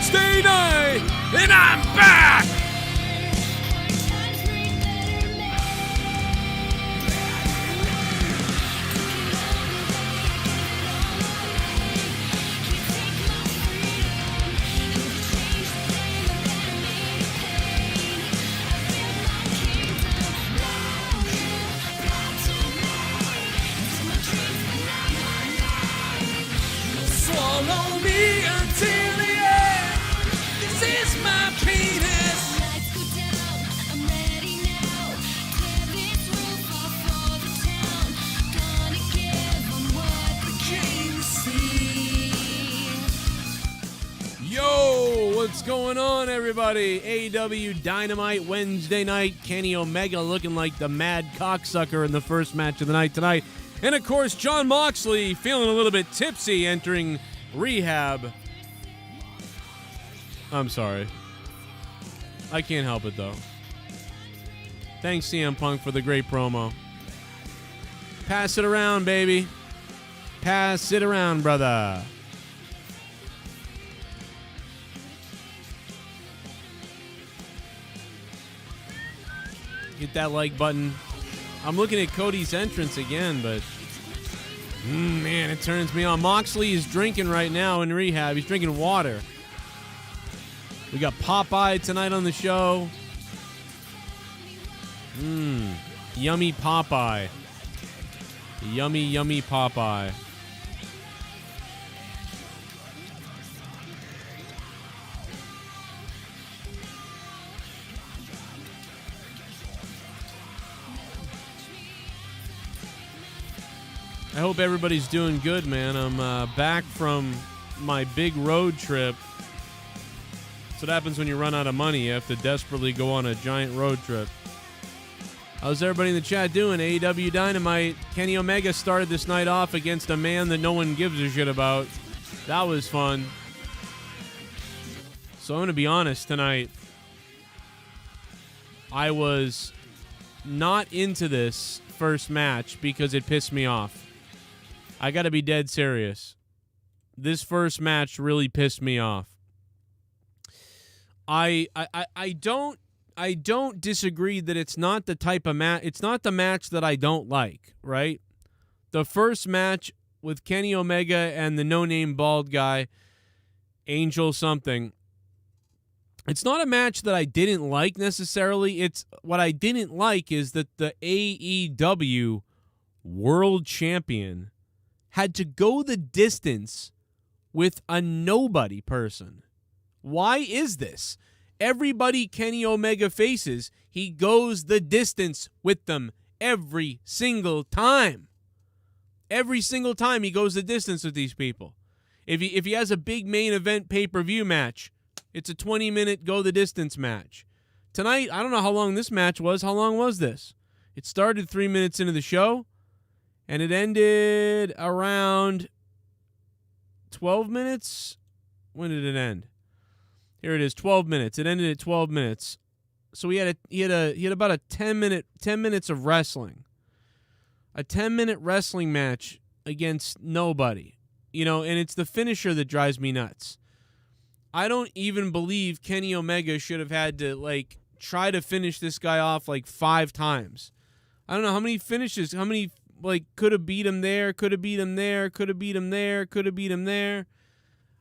Wednesday night, and I'm back! Swallow me until the end. This is my penis. I'm ready now. Clear this roof off for the town. Gonna give them what they came to see. Yo, what's going on, everybody? AEW Dynamite Wednesday night. Kenny Omega looking like the mad cocksucker in the first match of the night tonight. And, of course, Jon Moxley feeling a little bit tipsy entering Rehab. I'm sorry. I can't help it, though. Thanks, CM Punk, for the great promo. Pass it around, baby. Pass it around, brother. Hit that like button. I'm looking at Cody's entrance again, but man, it turns me on. Moxley is drinking right now in Rehab. He's drinking water. We got Popeye tonight on the show. Yummy Popeye. Yummy, yummy Popeye. I hope everybody's doing good, man. I'm back from my big road trip. That's what happens when you run out of money. You have to desperately go on a giant road trip. How's everybody in the chat doing? AEW Dynamite. Kenny Omega started this night off against a man that no one gives a shit about. That was fun. So I'm going to be honest tonight. I was not into this first match because it pissed me off. I got to be dead serious. This first match really pissed me off. I don't disagree that it's not the type of match. It's not the match that I don't like, right? The first match with Kenny Omega and the no-name bald guy, Angel something. It's not a match that I didn't like necessarily. It's what I didn't like is that the AEW World Champion had to go the distance with a nobody person. Why is this? Everybody Kenny Omega faces, he goes the distance with them every single time. Every single time he goes the distance with these people. If he has a big main event pay-per-view match, it's a 20-minute go-the-distance match. Tonight, I don't know how long this match was. How long was this? It started 3 minutes into the show. And it ended around 12 minutes. When did it end? Here it is, 12 minutes. It ended at 12 minutes. So he had about a 10 minutes of wrestling. A 10-minute wrestling match against nobody. You know, and it's the finisher that drives me nuts. I don't even believe Kenny Omega should have had to try to finish this guy off 5 times. I don't know how many finishes, could have beat him there, could have beat him there, could have beat him there, could have beat him there.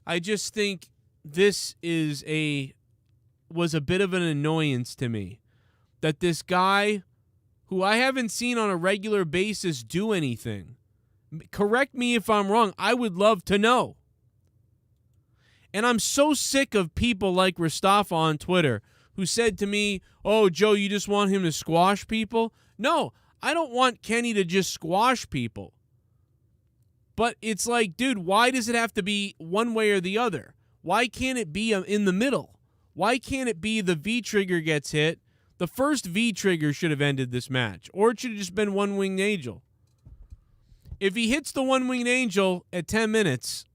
I just think this was a bit of an annoyance to me. That this guy, who I haven't seen on a regular basis do anything, correct me if I'm wrong, I would love to know. And I'm so sick of people like Mustafa on Twitter who said to me, oh, Joe, you just want him to squash people? No, I don't want Kenny to just squash people. But it's like, dude, why does it have to be one way or the other? Why can't it be in the middle? Why can't it be the V-trigger gets hit? The first V-trigger should have ended this match. Or it should have just been One-Winged Angel. If he hits the One-Winged Angel at 10 minutes,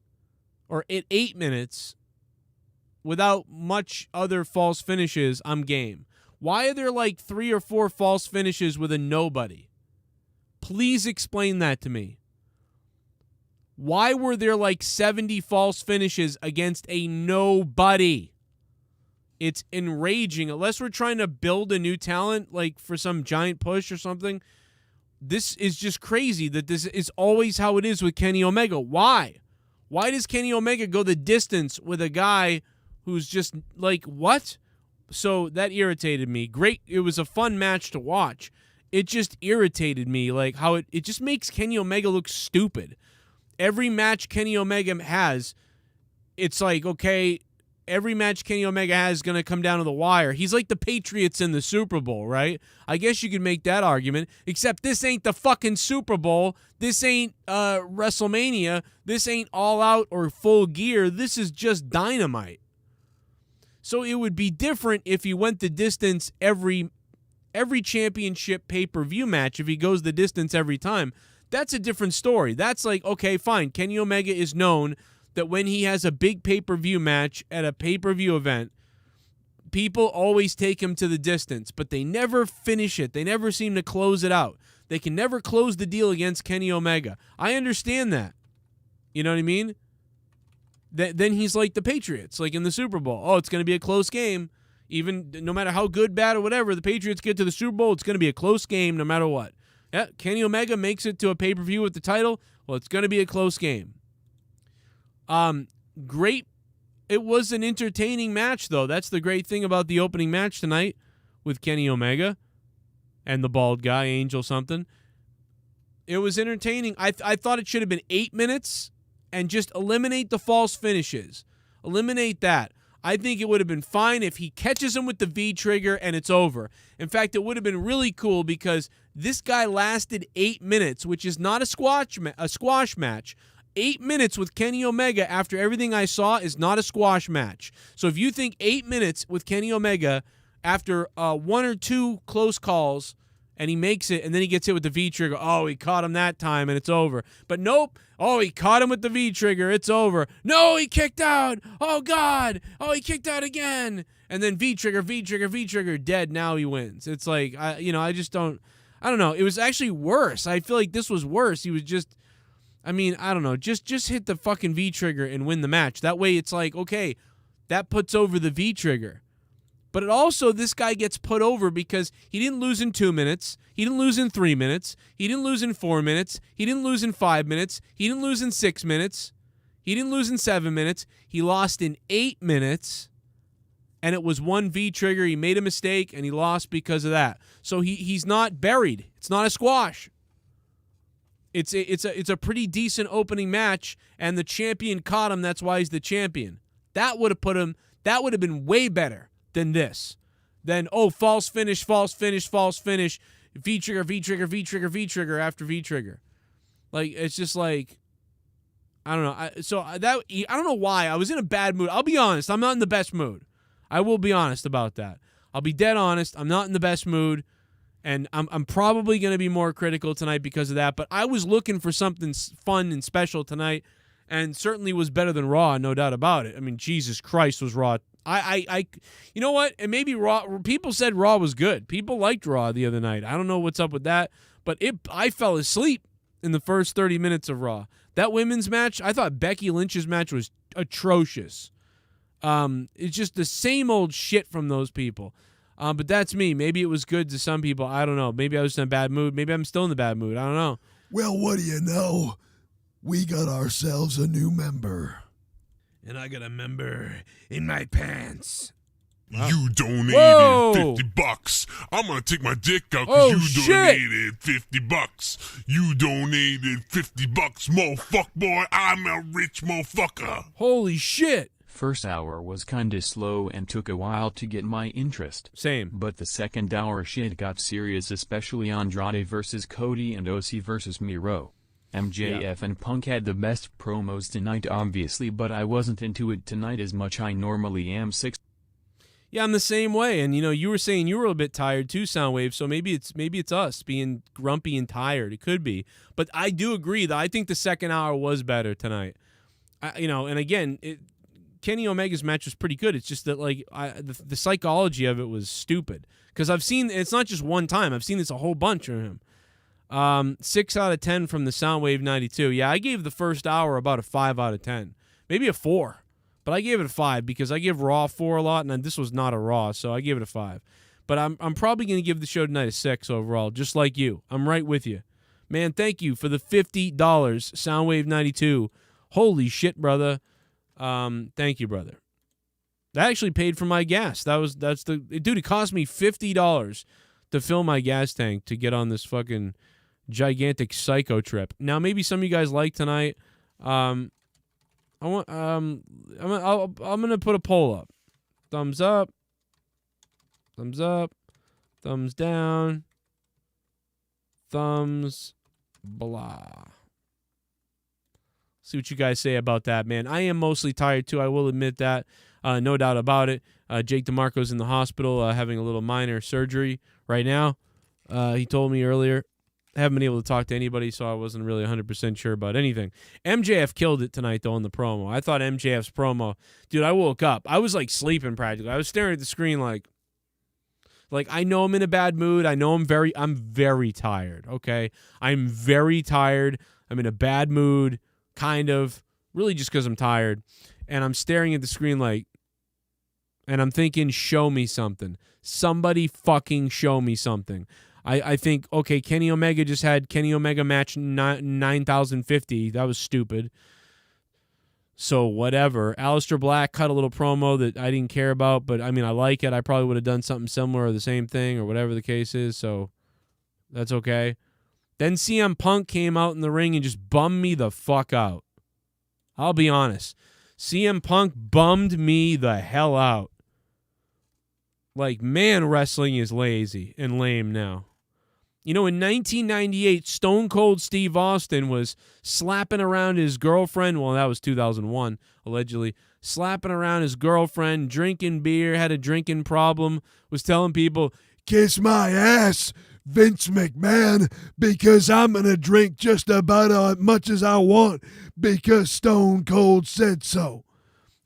or at 8 minutes, without much other false finishes, I'm game. Why are there 3 or 4 false finishes with a nobody? Please explain that to me. Why were there like 70 false finishes against a nobody? It's enraging. Unless we're trying to build a new talent, like for some giant push or something, this is just crazy that this is always how it is with Kenny Omega. Why? Why does Kenny Omega go the distance with a guy who's just like, what? So that irritated me. Great. It was a fun match to watch. It just irritated me, like how it just makes Kenny Omega look stupid. Every match Kenny Omega has, it's like, okay, every match Kenny Omega has is going to come down to the wire. He's like the Patriots in the Super Bowl, right? I guess you could make that argument, except this ain't the fucking Super Bowl. This ain't WrestleMania. This ain't All Out or Full Gear. This is just Dynamite. So it would be different if he went the distance every championship pay-per-view match, if he goes the distance every time. That's a different story. That's like, okay, fine. Kenny Omega is known that when he has a big pay-per-view match at a pay-per-view event, people always take him to the distance, but they never finish it. They never seem to close it out. They can never close the deal against Kenny Omega. I understand that. You know what I mean? Then he's like the Patriots, like in the Super Bowl. Oh, it's going to be a close game. Even no matter how good, bad, or whatever, the Patriots get to the Super Bowl, it's going to be a close game no matter what. Yeah, Kenny Omega makes it to a pay-per-view with the title. Well, it's going to be a close game. Great. It was an entertaining match, though. That's the great thing about the opening match tonight with Kenny Omega and the bald guy, Angel something. It was entertaining. I thought it should have been 8 minutes and just eliminate the false finishes. Eliminate that. I think it would have been fine if he catches him with the V-trigger and it's over. In fact, it would have been really cool because this guy lasted 8 minutes, which is not a squash match. 8 minutes with Kenny Omega after everything I saw is not a squash match. So if you think 8 minutes with Kenny Omega after one or two close calls and he makes it and then he gets hit with the V-trigger, oh, he caught him that time and it's over. But nope. Oh, he caught him with the V-trigger. It's over. No, he kicked out. Oh, God. Oh, he kicked out again. And then V-trigger, V-trigger, V-trigger, dead. Now he wins. It's like, I don't know. It was actually worse. I feel like this was worse. He was just, I don't know. Just hit the fucking V-trigger and win the match. That way it's like, okay, that puts over the V-trigger. But it also, this guy gets put over because he didn't lose in 2 minutes. He didn't lose in 3 minutes. He didn't lose in 4 minutes. He didn't lose in 5 minutes. He didn't lose in 6 minutes. He didn't lose in 7 minutes. He lost in 8 minutes. And it was one V-trigger. He made a mistake, and he lost because of that. So he's not buried. It's not a squash. It's a pretty decent opening match, and the champion caught him. That's why he's the champion. That would have been way better than this. Then, false finish, false finish, false finish, V-trigger, V-trigger, V-trigger, V-trigger after V-trigger. Like, it's just like, I don't know. I don't know why. I was in a bad mood. I'll be honest. I'm not in the best mood. I will be honest about that. I'll be dead honest. I'm not in the best mood, and I'm probably going to be more critical tonight because of that, but I was looking for something fun and special tonight, and certainly was better than Raw, no doubt about it. Jesus Christ, was Raw. You know what? And maybe Raw. People said Raw was good. People liked Raw the other night. I don't know what's up with that, but I fell asleep in the first 30 minutes of Raw. That women's match, I thought Becky Lynch's match was atrocious. It's just the same old shit from those people. But that's me. Maybe it was good to some people. I don't know. Maybe I was in a bad mood. Maybe I'm still in the bad mood. I don't know. Well, what do you know? We got ourselves a new member. And I got a member in my pants. Wow. You donated Whoa. $50. I'm gonna take my dick out Oh, because you shit. donated $50. You donated $50, motherfucker boy. I'm a rich motherfucker. Holy shit. First hour was kinda slow and took a while to get my interest. Same. But the second hour shit got serious, especially Andrade versus Cody and OC versus Miro. MJF and Punk had the best promos tonight obviously, but I wasn't into it tonight as much I normally am. Yeah, I'm the same way. And you were saying you were a bit tired too, Soundwave. So maybe it's us being grumpy and tired. It could be. But I do agree that I think the second hour was better tonight. And again, Kenny Omega's match was pretty good. It's just that the psychology of it was stupid. Because I've seen, it's not just one time. I've seen this a whole bunch of him. 6 out of 10 from the Soundwave 92. Yeah, I gave the first hour about a 5 out of 10. Maybe a 4. But I gave it a 5 because I give Raw 4 a lot, and this was not a Raw, so I gave it a 5. But I'm probably going to give the show tonight a 6 overall, just like you. I'm right with you. Man, thank you for the $50, Soundwave 92. Holy shit, brother. Thank you, brother. That actually paid for my gas. Dude, it cost me $50 to fill my gas tank to get on this fucking gigantic psycho trip. Now, maybe some of you guys like tonight. I'm gonna put a poll up. Thumbs up. Thumbs up. Thumbs down. Thumbs blah. See what you guys say about that, man. I am mostly tired too. I will admit that. No doubt about it. Jake DeMarco's in the hospital having a little minor surgery right now. He told me earlier. I haven't been able to talk to anybody, so I wasn't really 100% sure about anything. MJF killed it tonight, though, in the promo. I thought MJF's promo, dude, I woke up. I was, like, sleeping practically. I was staring at the screen like I know I'm in a bad mood. I know I'm very tired, okay? I'm very tired. I'm in a bad mood, kind of, really just because I'm tired. And I'm staring at the screen and I'm thinking, show me something. Somebody fucking show me something. I think, okay, Kenny Omega just had Kenny Omega match 9,050. That was stupid. So whatever. Aleister Black cut a little promo that I didn't care about, but I mean, I like it. I probably would have done something similar or the same thing or whatever the case is, so that's okay. Then CM Punk came out in the ring and just bummed me the fuck out. I'll be honest. CM Punk bummed me the hell out. Like, man, wrestling is lazy and lame now. You know, in 1998, Stone Cold Steve Austin was slapping around his girlfriend. Well, that was 2001, allegedly. Slapping around his girlfriend, drinking beer, had a drinking problem, was telling people, Kiss my ass, Vince McMahon, because I'm going to drink just about as much as I want because Stone Cold said so.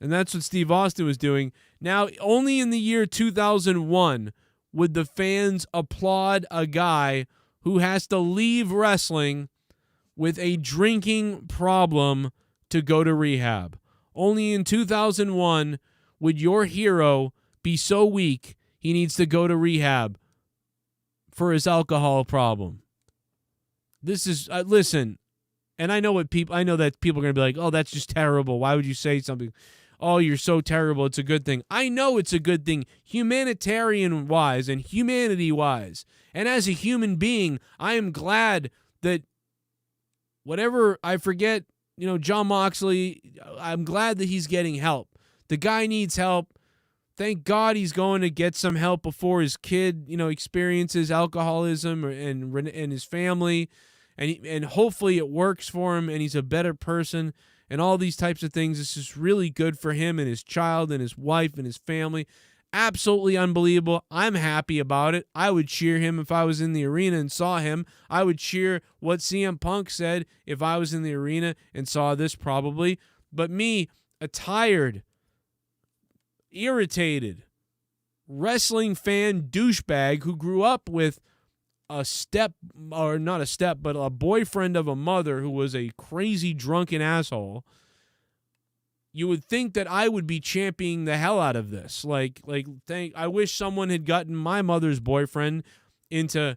And that's what Steve Austin was doing. Now, only in the year 2001 would the fans applaud a guy who has to leave wrestling with a drinking problem to go to rehab. Only in 2001 would your hero be so weak he needs to go to rehab for his alcohol problem. This is, listen, and I know that people are going to be like, oh, that's just terrible. Why would you say something? Oh, you're so terrible. It's a good thing. I know it's a good thing humanitarian-wise and humanity-wise. And as a human being, I am glad that whatever, I forget, John Moxley, I'm glad that he's getting help. The guy needs help. Thank God he's going to get some help before his kid, experiences alcoholism and his family. And hopefully it works for him and he's a better person. And all these types of things. This is really good for him and his child and his wife and his family. Absolutely unbelievable. I'm happy about it. I would cheer him if I was in the arena and saw him. I would cheer what CM Punk said if I was in the arena and saw this probably. But me, a tired, irritated, wrestling fan douchebag who grew up with but a boyfriend of a mother who was a crazy drunken asshole, you would think that I would be championing the hell out of this. I wish someone had gotten my mother's boyfriend into,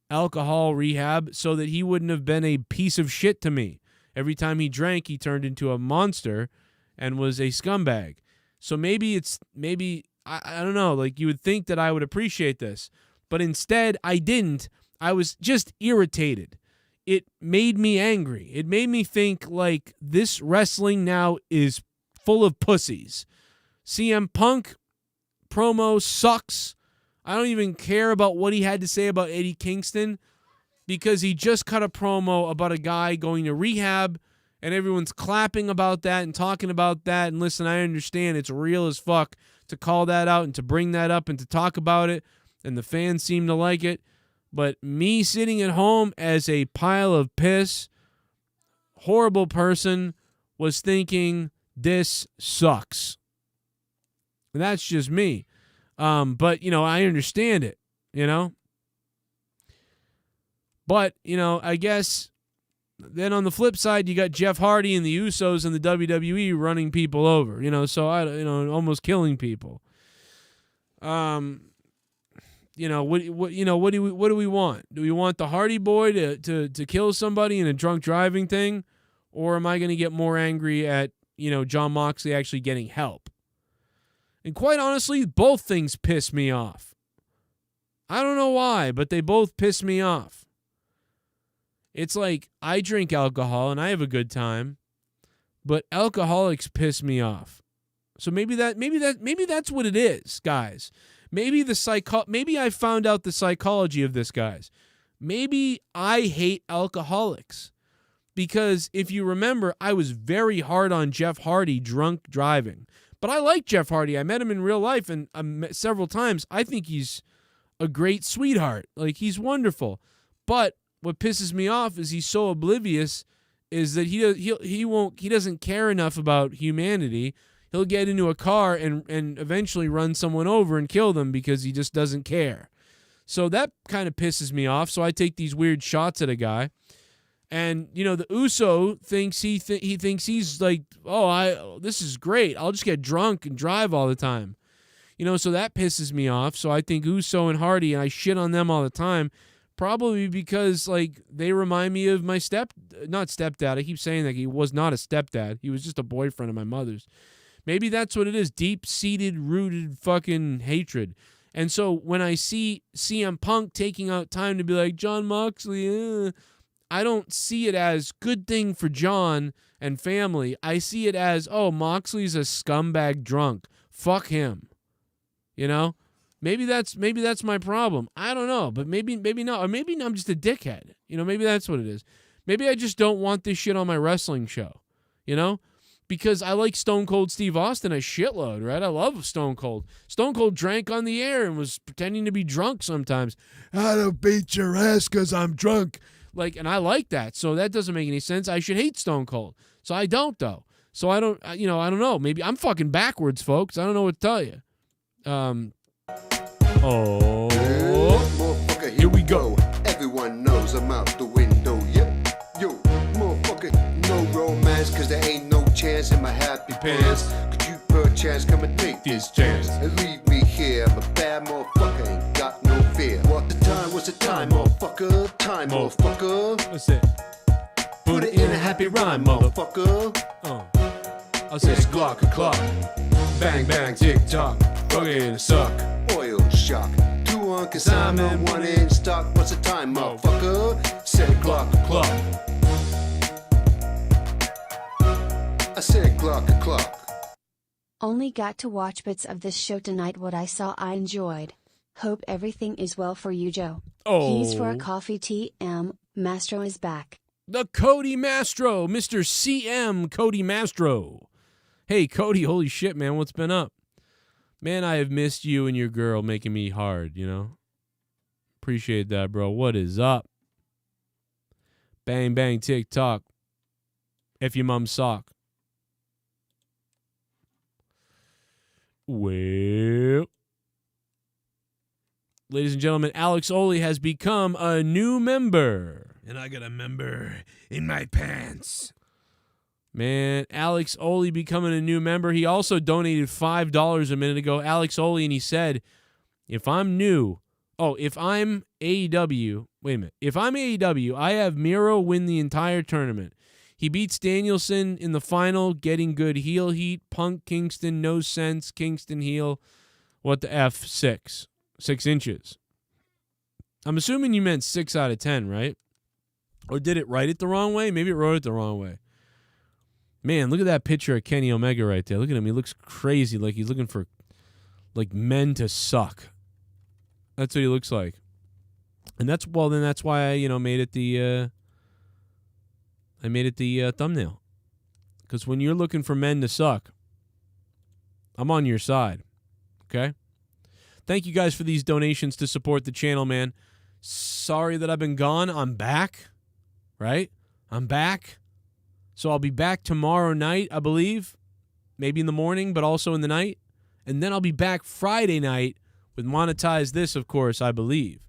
alcohol rehab so that he wouldn't have been a piece of shit to me. Every time he drank, he turned into a monster and was a scumbag. So maybe I don't know, you would think that I would appreciate this. But instead, I didn't. I was just irritated. It made me angry. It made me think this wrestling now is full of pussies. CM Punk promo sucks. I don't even care about what he had to say about Eddie Kingston because he just cut a promo about a guy going to rehab and everyone's clapping about that and talking about that. And listen, I understand it's real as fuck to call that out and to bring that up and to talk about it. And the fans seem to like it. But me sitting at home as a pile of piss, horrible person, was thinking, this sucks. And that's just me. But, I understand it, But, I guess then on the flip side, you got Jeff Hardy and the Usos and the WWE running people over, so almost killing people. What do we want? Do we want the Hardy Boy to kill somebody in a drunk driving thing, or am I going to get more angry at Jon Moxley actually getting help? And quite honestly, both things piss me off. I don't know why, but they both piss me off. It's like I drink alcohol and I have a good time, but alcoholics piss me off. So maybe that's what it is, guys. Maybe I found out the psychology of this, guys. Maybe I hate alcoholics. Because if you remember, I was very hard on Jeff Hardy drunk driving. But I like Jeff Hardy. I met him in real life and several times. I think he's a great sweetheart. Like, he's wonderful. But what pisses me off is he's so oblivious is that he doesn't care enough about humanity. He'll get into a car and eventually run someone over and kill them because he just doesn't care. So that kind of pisses me off. So I take these weird shots at a guy. And, the Uso thinks he thinks he's like, this is great. I'll just get drunk and drive all the time. So that pisses me off. So I think Uso and Hardy, and I shit on them all the time, probably because, like, they remind me of my not stepdad. I keep saying that he was not a stepdad. He was just a boyfriend of my mother's. Maybe that's what it is. Deep-seated, rooted fucking hatred. And so when I see CM Punk taking out time to be like, Jon Moxley, I don't see it as good thing for John and family. I see it as, Moxley's a scumbag drunk. Fuck him. Maybe that's my problem. I don't know, but maybe not. Or maybe I'm just a dickhead. Maybe that's what it is. Maybe I just don't want this shit on my wrestling show. Because I like Stone Cold Steve Austin a shitload, right? I love Stone Cold. Stone Cold drank on the air and was pretending to be drunk sometimes. I don't beat your ass because I'm drunk. And I like that. So that doesn't make any sense. I should hate Stone Cold. So I don't, though. So I don't know. Maybe I'm fucking backwards, folks. I don't know what to tell you. Here we go. Everyone knows I'm out the window. Yep. Yo, motherfucker, no romance, cause there ain't no chance in my happy pants. Could you perchance come and take this chance and leave me here? I'm a bad motherfucker, ain't got no fear. What's the time, motherfucker? Time, motherfucker. What's it? Put it in a happy rhyme, motherfucker. I said clock a clock. Bang bang tick tock. Fucking suck. Oil shock. 2 on consignment, 1 in stock. What's the time, motherfucker? Said clock a clock. I said clock a clock. Only got to watch bits of this show tonight. What I saw I enjoyed. Hope everything is well for you, Joe. He's for a coffee. TM Mastro is back. The Cody Mastro, Mr. CM Cody Mastro. Hey, Cody, holy shit, man, what's been up? Man, I have missed you and your girl making me hard, Appreciate that, bro. What is up? Bang, bang, tick, tock. F your mum sock. Well, ladies and gentlemen, Alex Oley has become a new member. And I got a member in my pants. Man, Alex Oley becoming a new member. He also donated $5 a minute ago. Alex Oley, and he said, if I'm AEW, wait a minute. If I'm AEW, I have Miro win the entire tournament. He beats Danielson in the final, getting good heel heat. Punk, Kingston, no sense. Kingston heel. What the F? 6 inches. I'm assuming you meant 6 out of 10, right? Or did it write it the wrong way? Maybe it wrote it the wrong way. Man, look at that picture of Kenny Omega right there. Look at him. He looks crazy, like he's looking for men to suck. That's what he looks like. And that's why I made it the thumbnail. Because when you're looking for men to suck, I'm on your side. Okay? Thank you guys for these donations to support the channel, man. Sorry that I've been gone. I'm back. Right? I'm back. So I'll be back tomorrow night, I believe. Maybe in the morning, but also in the night. And then I'll be back Friday night with Monetize This, of course, I believe.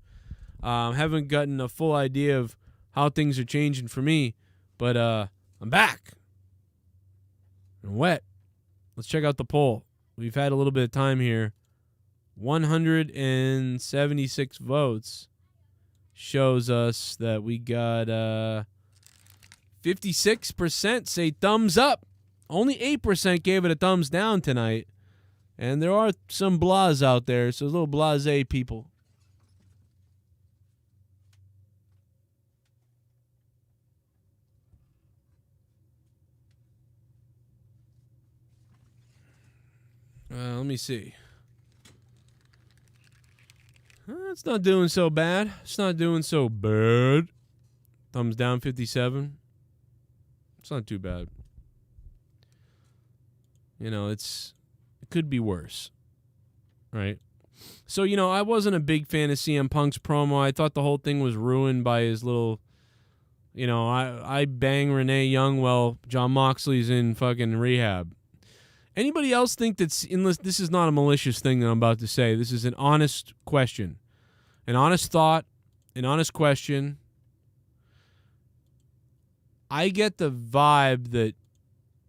Haven't gotten a full idea of how things are changing for me, but I'm back. And wet. Let's check out the poll. We've had a little bit of time here. 176 votes shows us that we got 56% say thumbs up. Only 8% gave it a thumbs down tonight. And there are some blahs out there, so little blasé people. Let me see. It's not doing so bad. It's not doing so bad. Thumbs down 57. It's not too bad. You know, it could be worse. Right? So, you know, I wasn't a big fan of CM Punk's promo. I thought the whole thing was ruined by his little, you know, I bang Renee Young while John Moxley's in fucking rehab. Anybody else think this is not a malicious thing that I'm about to say. This is an honest question. An honest thought, an honest question. I get the vibe that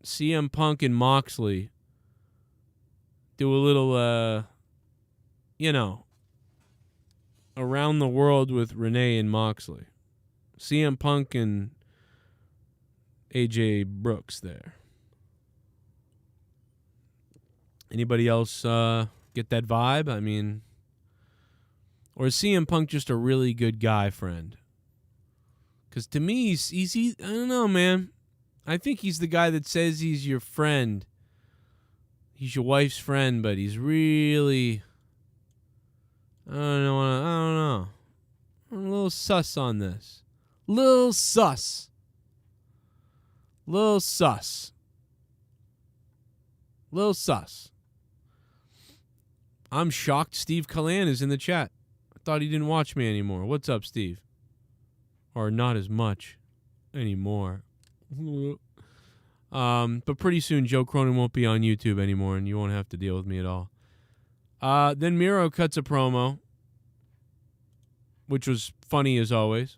CM Punk and Moxley do a little, you know, around the world with Renee and Moxley. CM Punk and AJ Brooks there. Anybody else get that vibe? I mean, or is CM Punk just a really good guy friend? Because to me, he's I don't know, man. I think he's the guy that says he's your friend. He's your wife's friend, but he's really, I don't know. I'm a little sus on this. Little sus. Little sus. I'm shocked Steve Callan is in the chat. I thought he didn't watch me anymore. What's up, Steve? Or not as much anymore. But pretty soon Joe Cronin won't be on YouTube anymore, and you won't have to deal with me at all. Then Miro cuts a promo, which was funny as always.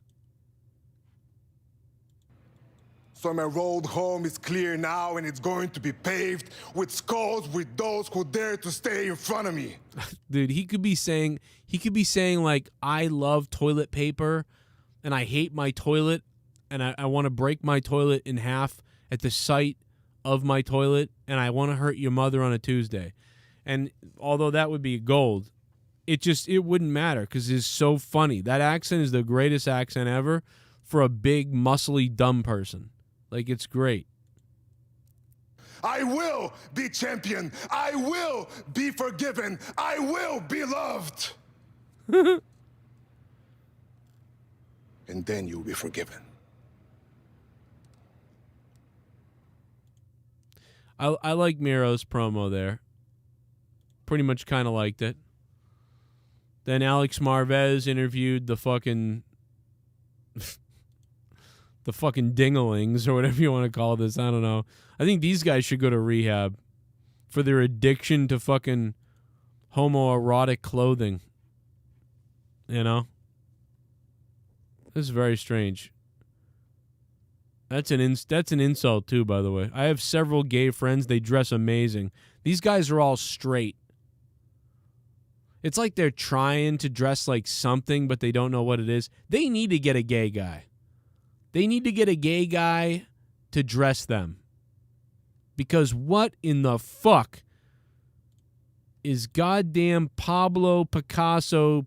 So my road home is clear now, and it's going to be paved with skulls with those who dare to stay in front of me. Dude, he could be saying like, I love toilet paper and I hate my toilet and I want to break my toilet in half at the sight of my toilet, and I want to hurt your mother on a Tuesday. And although that would be gold, it wouldn't matter because it's so funny. That accent is the greatest accent ever for a big, muscly, dumb person. Like, it's great. I will be champion. I will be forgiven. I will be loved. And then you'll be forgiven. I like Miro's promo there. Pretty much kind of liked it. Then Alex Marvez interviewed the fucking dinglings or whatever you want to call this. I don't know. I think these guys should go to rehab for their addiction to fucking homoerotic clothing. You know? This is very strange. That's an insult too, by the way. I have several gay friends. They dress amazing. These guys are all straight. It's like they're trying to dress like something, but they don't know what it is. They need to get a gay guy. They need to get a gay guy to dress them. Because what in the fuck is goddamn Pablo Picasso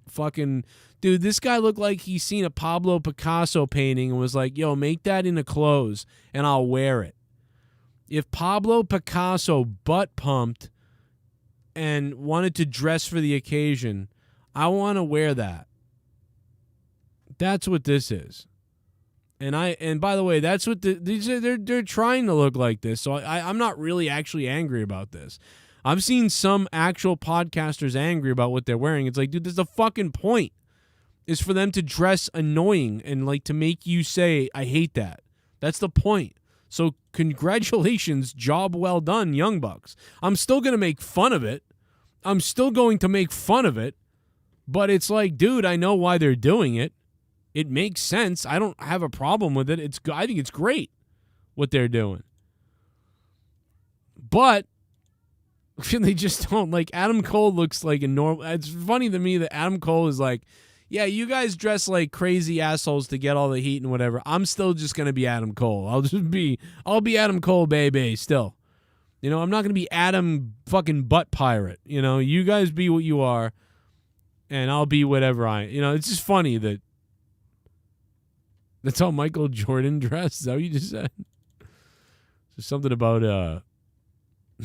fucking... Dude, this guy looked like he's seen a Pablo Picasso painting and was like, yo, make that into clothes and I'll wear it. If Pablo Picasso butt pumped and wanted to dress for the occasion, I want to wear that. That's what this is. And by the way, that's what they're trying to look like this. So I'm not really actually angry about this. I've seen some actual podcasters angry about what they're wearing. It's like, dude, this is the fucking point. Is for them to dress annoying and like to make you say, I hate that. That's the point. So congratulations, job well done, Young Bucks. I'm still going to make fun of it. But it's like, dude, I know why they're doing it. It makes sense. I don't have a problem with it. I think it's great what they're doing. But they just don't. Like, Adam Cole looks like a normal. It's funny to me that Adam Cole is like, yeah, you guys dress like crazy assholes to get all the heat and whatever. I'm still just going to be Adam Cole. I'll be Adam Cole, baby, still. You know, I'm not going to be Adam fucking Butt Pirate. You know, you guys be what you are, and I'll be whatever it's just funny that that's how Michael Jordan dressed. Is that what you just said? There's something about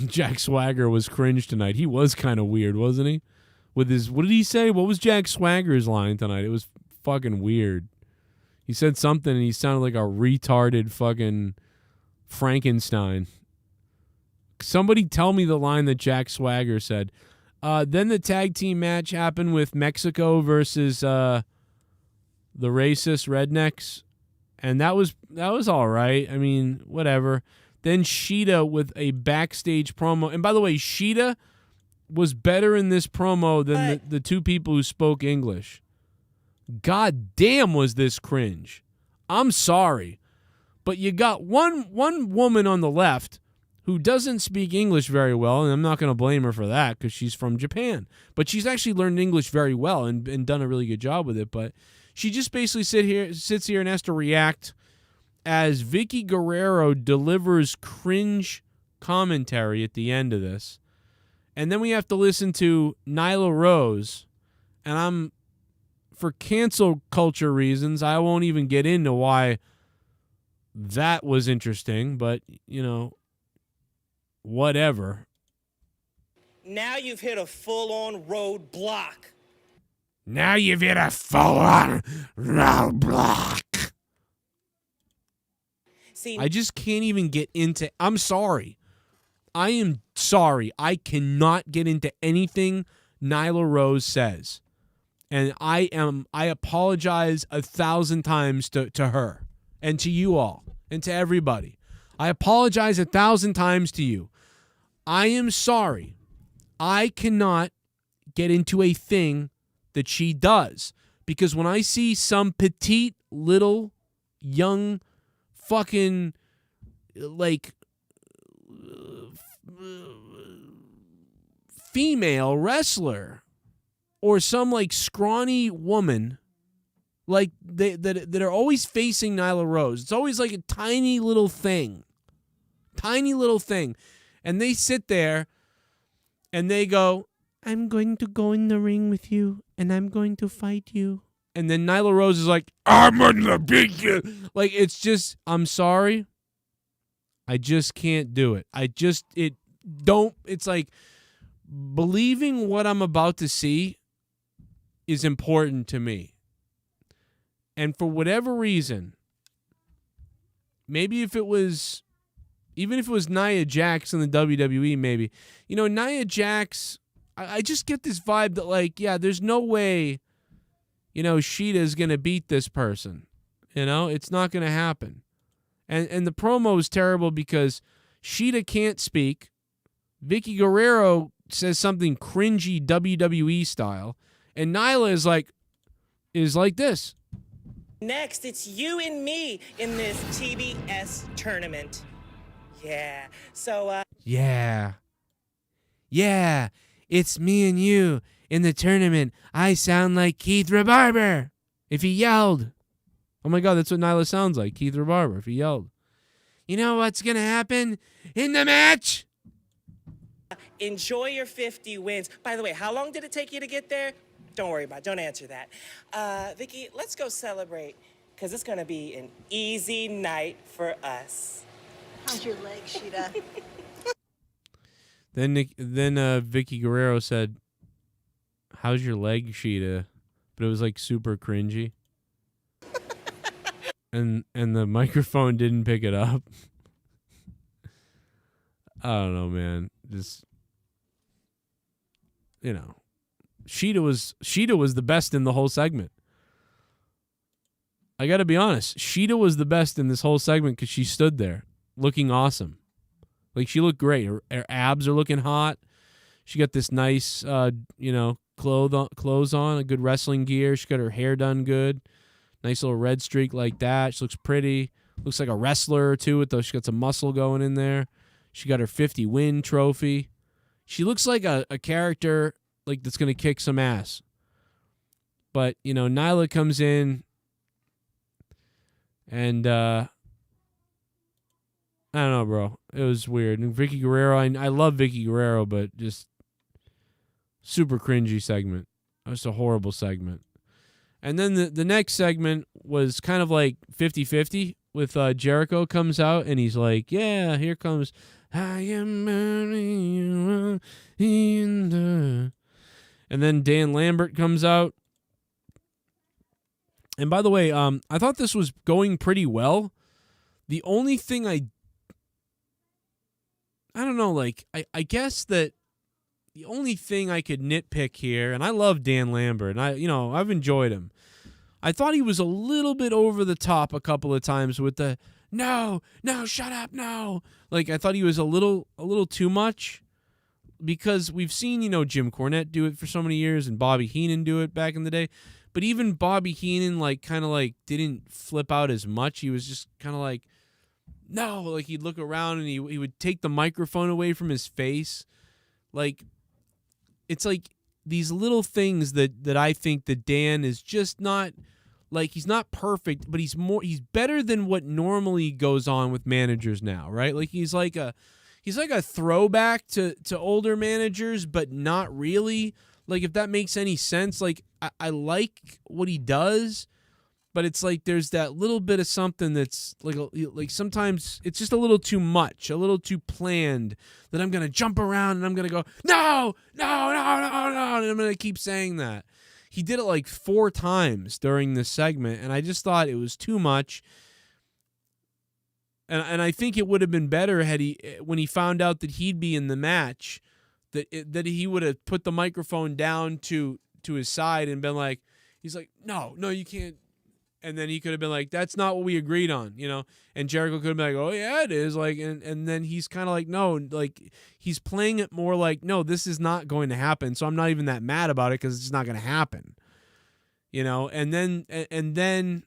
Jack Swagger was cringe tonight. He was kind of weird, wasn't he? With his, what did he say? What was Jack Swagger's line tonight? It was fucking weird. He said something and he sounded like a retarded fucking Frankenstein. Somebody tell me the line that Jack Swagger said. Then the tag team match happened with Mexico versus the racist rednecks. And that was all right. I mean, whatever. Then Sheeta with a backstage promo. And by the way, Sheeta was better in this promo than the two people who spoke English. God damn, was this cringe. I'm sorry. But you got one woman on the left who doesn't speak English very well, and I'm not going to blame her for that because she's from Japan. But she's actually learned English very well and done a really good job with it. But she just basically sits here and has to react as Vicky Guerrero delivers cringe commentary at the end of this. And then we have to listen to Nyla Rose. And for cancel culture reasons, I won't even get into why that was interesting. But, whatever. Now you've hit a full-on roadblock. Now you've hit a full-on roadblock. See, I just can't even get into... I'm sorry. I am sorry. I cannot get into anything Nyla Rose says. And I apologize 1,000 times to her and to you all and to everybody. I apologize 1,000 times to you. I am sorry. I cannot get into a thing that she does. Because when I see some petite little young fucking female wrestler or some scrawny woman that are always facing Nyla Rose. It's always like a tiny little thing. And they sit there and they go, I'm going to go in the ring with you and I'm going to fight you. And then Nyla Rose is like, I'm gonna beat you. It's just, I'm sorry. I just can't do it. It's like believing what I'm about to see is important to me. And for whatever reason, maybe even if it was Nia Jax in the WWE, maybe. Nia Jax, I just get this vibe that there's no way, Sheeta is going to beat this person. It's not going to happen. And the promo is terrible because Sheeta can't speak. Vicky Guerrero says something cringy WWE style. And Nyla is like this. next, it's you and me in this TBS tournament. Yeah. So, Yeah, it's me and you in the tournament. I sound like Keith Rebarber if he yelled. Oh my God, that's what Nyla sounds like, Keith Rebarber, if he yelled. You know what's going to happen in the match? enjoy your 50 wins. By the way, how long did it take you to get there? Don't worry about it. Don't answer that. Vicky, let's go celebrate, because it's going to be an easy night for us. How's your leg, Sheeta? Then Vicky Guerrero said, how's your leg, Sheeta? But it was like super cringy. and the microphone didn't pick it up. I don't know, man. Just, Sheeta was the best in the whole segment. I got to be honest. Sheeta was the best in this whole segment because she stood there looking awesome. Like, she looked great. Her abs are looking hot. She got this nice, clothes on, a good wrestling gear. She got her hair done good. Nice little red streak like that. She looks pretty. Looks like a wrestler, too, with those. She got some muscle going in there. She got her 50-win trophy. She looks like a character like that's going to kick some ass. But, Nyla comes in, and I don't know, bro. It was weird. And Vicky Guerrero, I love Vicky Guerrero, but just super cringy segment. It was a horrible segment. And then the next segment was kind of like 50-50 with Jericho comes out, and he's like, yeah, here comes I am Maria. And then Dan Lambert comes out. And by the way, I thought this was going pretty well. The only thing I don't know, like, I guess that the only thing I could nitpick here, and I love Dan Lambert, and I've enjoyed him. I thought he was a little bit over the top a couple of times with the no, shut up, no. Like, I thought he was a little too much, because we've seen, Jim Cornette do it for so many years and Bobby Heenan do it back in the day. But even Bobby Heenan, kind of didn't flip out as much. He was just kind of like, no, like he'd look around and he would take the microphone away from his face. Like, it's like these little things that I think that Dan is just not, like, he's not perfect, but he's better than what normally goes on with managers now, right? Like, he's like a throwback to older managers, but not really. Like, if that makes any sense. Like, I like what he does, but it's like there's that little bit of something that's like sometimes it's just a little too much, a little too planned, that I'm going to jump around and I'm going to go, no, and I'm going to keep saying that. He did it like 4 times during this segment, and I just thought it was too much. And I think it would have been better when he found out that he'd be in the match, that he would have put the microphone down to his side and been like, he's like, no, you can't. And then he could have been like, that's not what we agreed on, And Jericho could have been like, oh yeah, it is. Like, and then he's kind of like, no, like he's playing it more like, no, this is not going to happen. So I'm not even that mad about it because it's not going to happen, And then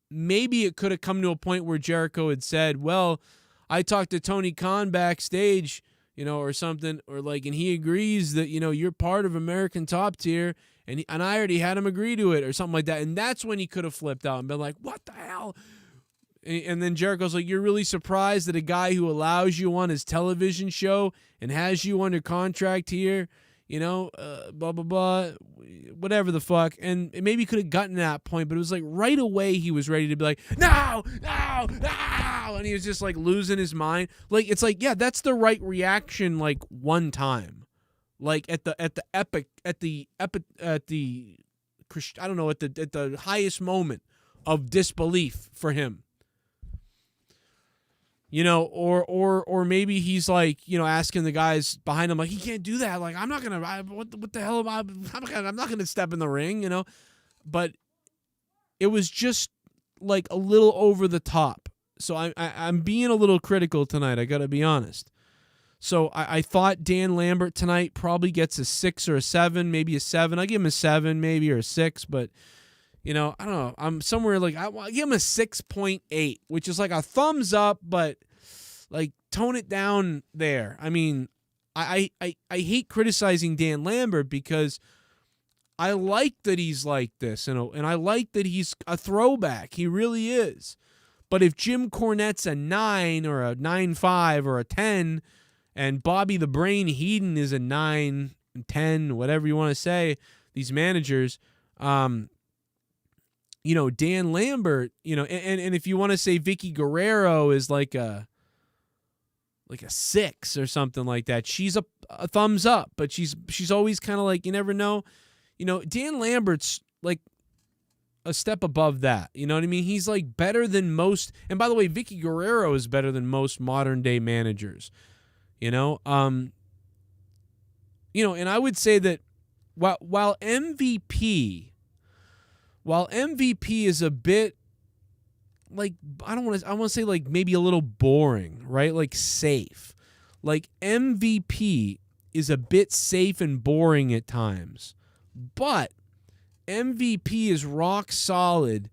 maybe it could have come to a point where Jericho had said, well, I talked to Tony Khan backstage, or something, or like, and he agrees that, you're part of American Top Tier, and I already had him agree to it, or something like that. And that's when he could have flipped out and been like, what the hell? And then Jericho's like, you're really surprised that a guy who allows you on his television show and has you under contract here, blah, blah, blah, whatever the fuck. And maybe he could have gotten to that point, but it was like right away he was ready to be like, no, and he was just like losing his mind. Like, it's like, yeah, that's the right reaction, like one time, like at the highest moment of disbelief for him. Or maybe he's like, asking the guys behind him, like, he can't do that. Like, I'm not gonna. What the hell am I? I'm not gonna step in the ring, But it was just like a little over the top. So I'm being a little critical tonight. I gotta be honest. So I thought Dan Lambert tonight probably gets a 6 or a 7, maybe a 7. I give him a 7, maybe, or a 6, but. I don't know. I'm somewhere like I give him a 6.8, which is like a thumbs up, but like tone it down there. I mean, I hate criticizing Dan Lambert because I like that he's like this, and I like that he's a throwback. He really is. But if Jim Cornette's a 9 or a 9.5 or a 10, and Bobby the Brain Heenan is a 9, 10, whatever you want to say, these managers, Dan Lambert, and if you want to say Vicky Guerrero is like a 6 or something like that, she's a thumbs up, but she's always kind of like, you never know. Dan Lambert's like a step above that. You know what I mean? He's like better than most. And by the way, Vicky Guerrero is better than most modern day managers. And I would say that while MVP is a bit like, I want to say like maybe a little boring, right? Like safe. Like MVP is a bit safe and boring at times. But MVP is rock solid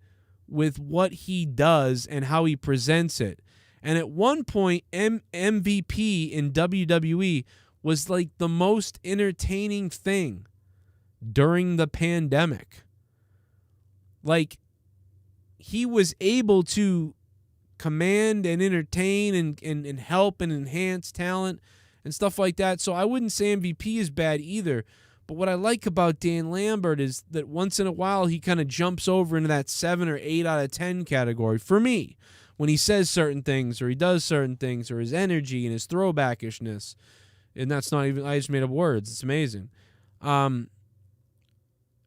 with what he does and how he presents it. And at one point, MVP in WWE was like the most entertaining thing during the pandemic. Like, he was able to command and entertain and help and enhance talent and stuff like that. So I wouldn't say MVP is bad either. But what I like about Dan Lambert is that once in a while he kind of jumps over into that 7 or 8 out of 10 category for me. When he says certain things or he does certain things or his energy and his throwbackishness. And that's not even, I just made up words. It's amazing.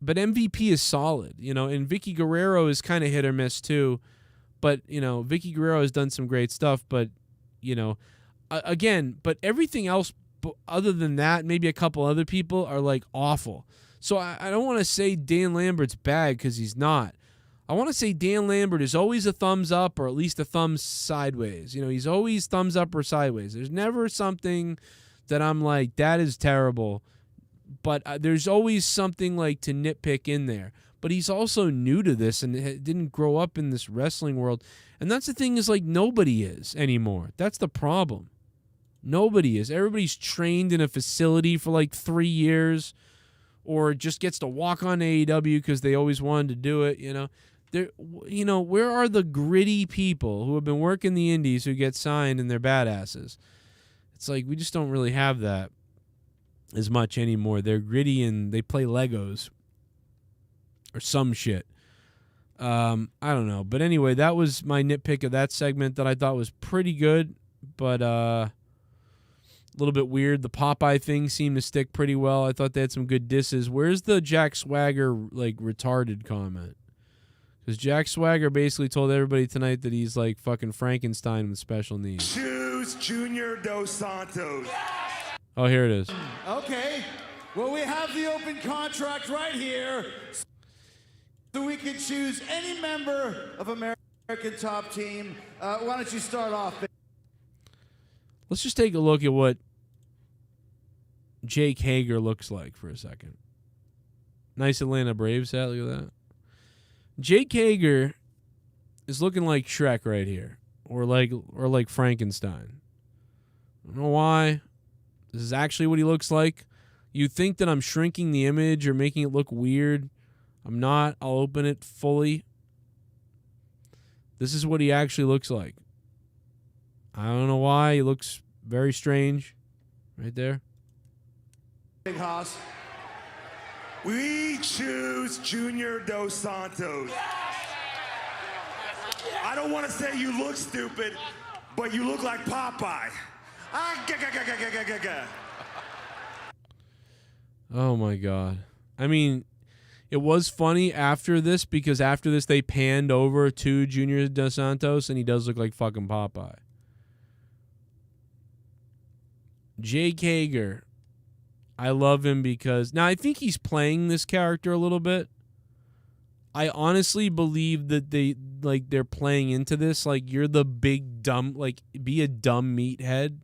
But MVP is solid, and Vicky Guerrero is kind of hit or miss too. But, Vicky Guerrero has done some great stuff. But, again, but everything else other than that, maybe a couple other people are like awful. So I don't want to say Dan Lambert's bad because he's not. I want to say Dan Lambert is always a thumbs up or at least a thumbs sideways. He's always thumbs up or sideways. There's never something that I'm like, that is terrible. But there's always something like to nitpick in there. But he's also new to this and didn't grow up in this wrestling world. And that's the thing is like nobody is anymore. That's the problem. Nobody is. Everybody's trained in a facility for like 3 years or just gets to walk on AEW because they always wanted to do it, Where are the gritty people who have been working the indies who get signed and they're badasses? It's like we just don't really have that as much anymore. They're gritty and they play Legos or some shit. I don't know. But anyway, that was my nitpick of that segment that I thought was pretty good, but a little bit weird. The Popeye thing seemed to stick pretty well. I thought they had some good disses. Where's the Jack Swagger, like, retarded comment? Because Jack Swagger basically told everybody tonight that he's like fucking Frankenstein with special needs. Choose Junior Dos Santos. Oh, here it is. Okay. Well, we have the open contract right here. So we can choose any member of American Top Team. Why don't you start off? Let's just take a look at what Jake Hager looks like for a second. Nice Atlanta Braves hat. Look at that. Jake Hager is looking like Shrek right here, or like Frankenstein. I don't know why. This is actually what he looks like. You think that I'm shrinking the image or making it look weird. I'm not. I'll open it fully. This is what he actually looks like. I don't know why. He looks very strange right there. Big Hoss. We choose Junior Dos Santos. I don't want to say you look stupid, but you look like Popeye. Oh my God. I mean, it was funny after this because after this they panned over to Junior Dos Santos and he does look like fucking Popeye. Jake Hager. I love him because now I think he's playing this character a little bit. I honestly believe that they're playing into this like you're the big dumb, like be a dumb meathead.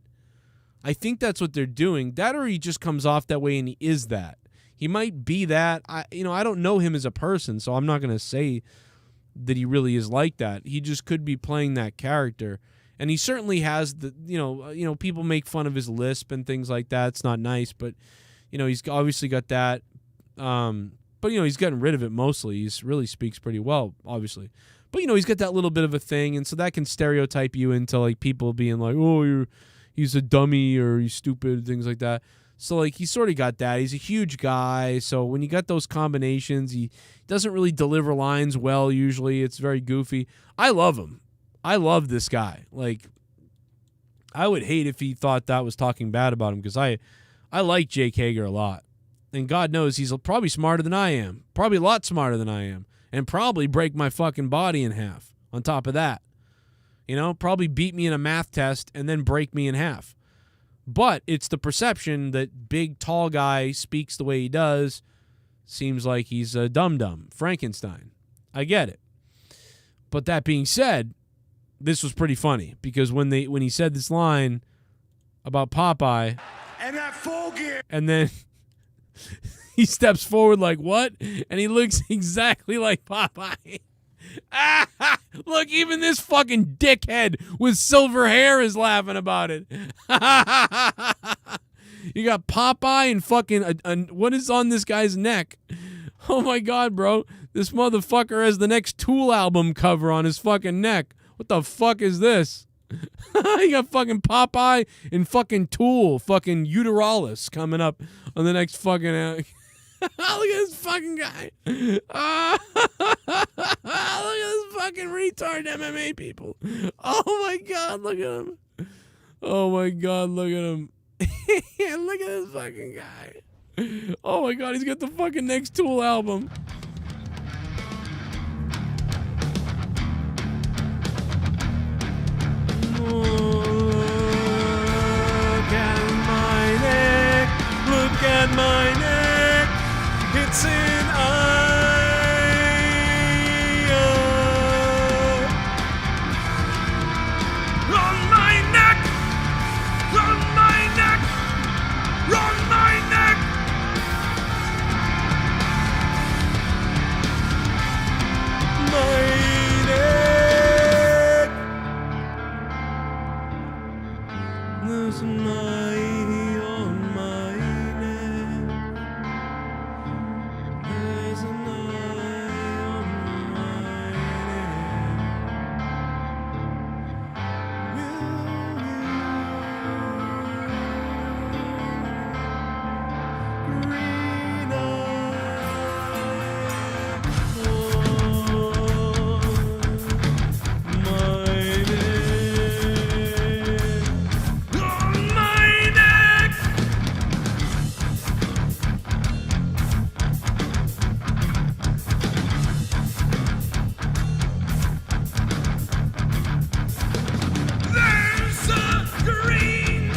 I think that's what they're doing. That or he just comes off that way and he is that. He might be that. I don't know him as a person, so I'm not going to say that he really is like that. He just could be playing that character. And he certainly has the, people make fun of his lisp and things like that. It's not nice, but he's obviously got that. But he's gotten rid of it mostly. He really speaks pretty well, obviously. But he's got that little bit of a thing, and so that can stereotype you into like people being like, "Oh, he's a dummy or he's stupid," things like that. So like he's sort of got that. He's a huge guy, so when you got those combinations, he doesn't really deliver lines well usually. It's very goofy. I love him. I love this guy. Like, I would hate if he thought that was talking bad about him because I like Jake Hager a lot. And God knows he's probably smarter than I am. Probably a lot smarter than I am. And probably break my fucking body in half on top of that. Probably beat me in a math test and then break me in half. But it's the perception that big, tall guy speaks the way he does. Seems like he's a dum-dum. Frankenstein. I get it. But that being said, this was pretty funny because when he said this line about Popeye. And that Full gear. And then he steps forward like, what? And he looks exactly like Popeye. Look, even this fucking dickhead with silver hair is laughing about it. You got Popeye and fucking what is on this guy's neck? Oh my God, bro. This motherfucker has the next Tool album cover on his fucking neck. What the fuck is this? You got fucking Popeye and fucking Tool, fucking Uteralis coming up on the next fucking... Look at this fucking guy. Look at this fucking retard MMA people. Oh my God, look at him. Oh my God, look at him. Look at this fucking guy. Oh my God, he's got the fucking next Tool album. Look at my neck. Look at my neck. It's an on my neck. On my neck. On my neck. My neck. There's an eye on my neck. There's an eye on my neck. Green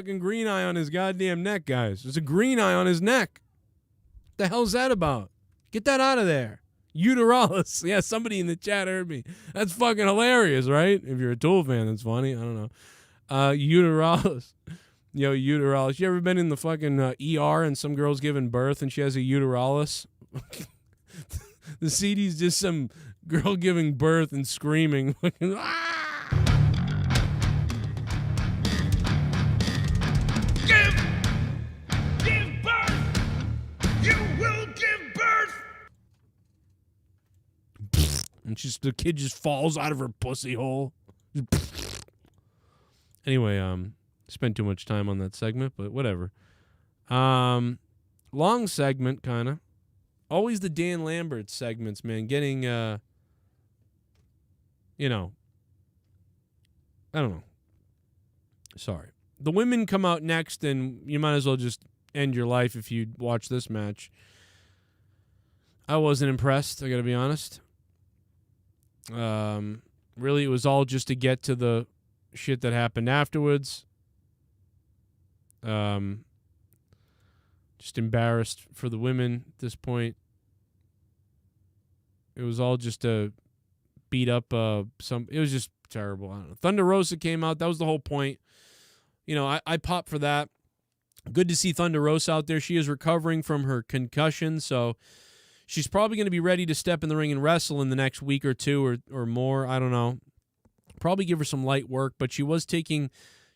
fucking green eye on his goddamn neck, guys. There's a green eye on his neck. What the hell's that about? Get that out of there. Uteralis. Yeah, somebody in the chat heard me. That's fucking hilarious, right? If you're a Tool fan, that's funny. I don't know. Uteralis. Yo, Uteralis. You ever been in the fucking ER and some girl's giving birth and she has a Uteralis? The CD's just some girl giving birth and screaming. Ah! Give birth! You will give birth! And the kid just falls out of her pussy hole. Anyway, spent too much time on that segment, but whatever. Long segment, kind of. Always the Dan Lambert segments, man. Getting, I don't know. Sorry. The women come out next, and you might as well just end your life if you watch this match. I wasn't impressed, I gotta be honest. Really, it was all just to get to the shit that happened afterwards. Just embarrassed for the women at this point. It was all just to beat up it was just terrible. I don't know. Thunder Rosa came out. That was the whole point. You know, I popped for that. Good to see Thunder Rosa out there. She is recovering from her concussion, so she's probably going to be ready to step in the ring and wrestle in the next week or two or more. I don't know. Probably give her some light work, but she was taking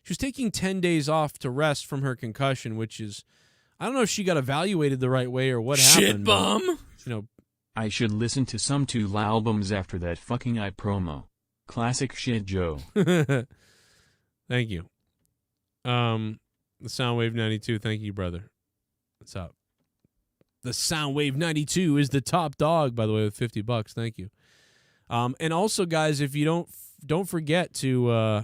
10 days off to rest from her concussion, which is, I don't know if she got evaluated the right way or what happened. Shit bum. I should listen to some Tool albums after that fucking eye promo. Classic shit, Joe. Thank you. The Soundwave 92, thank you, brother. What's up? The Soundwave 92 is the top dog, by the way, with $50. Thank you. And also, guys, if you don't forget to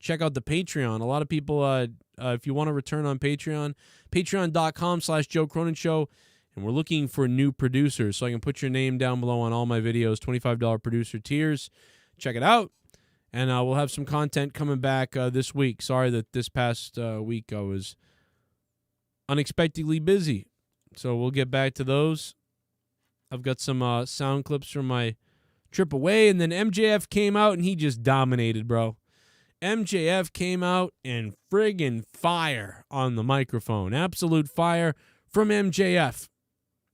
check out the Patreon. A lot of people, if you want to return on Patreon, patreon.com/Joe Cronin Show. And we're looking for new producers, so I can put your name down below on all my videos, $25 producer tiers. Check it out. And we'll have some content coming back this week. Sorry that this past week I was unexpectedly busy. So we'll get back to those. I've got some sound clips from my trip away, and then MJF came out and he just dominated, bro. MJF came out and friggin' fire on the microphone. Absolute fire from MJF.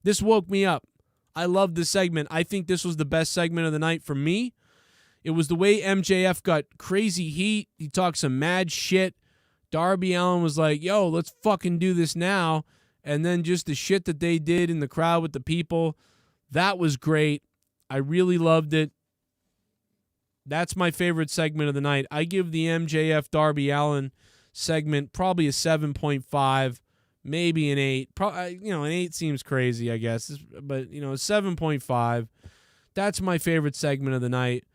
This woke me up. I love this segment. I think this was the best segment of the night for me. It was the way MJF got crazy heat. He talked some mad shit. Darby Allin was like, yo, let's fucking do this now. And then just the shit that they did in the crowd with the people, that was great. I really loved it. That's my favorite segment of the night. I give the MJF Darby Allin segment probably a 7.5, maybe an 8. An 8 seems crazy, I guess. But, a 7.5. That's my favorite segment of the night.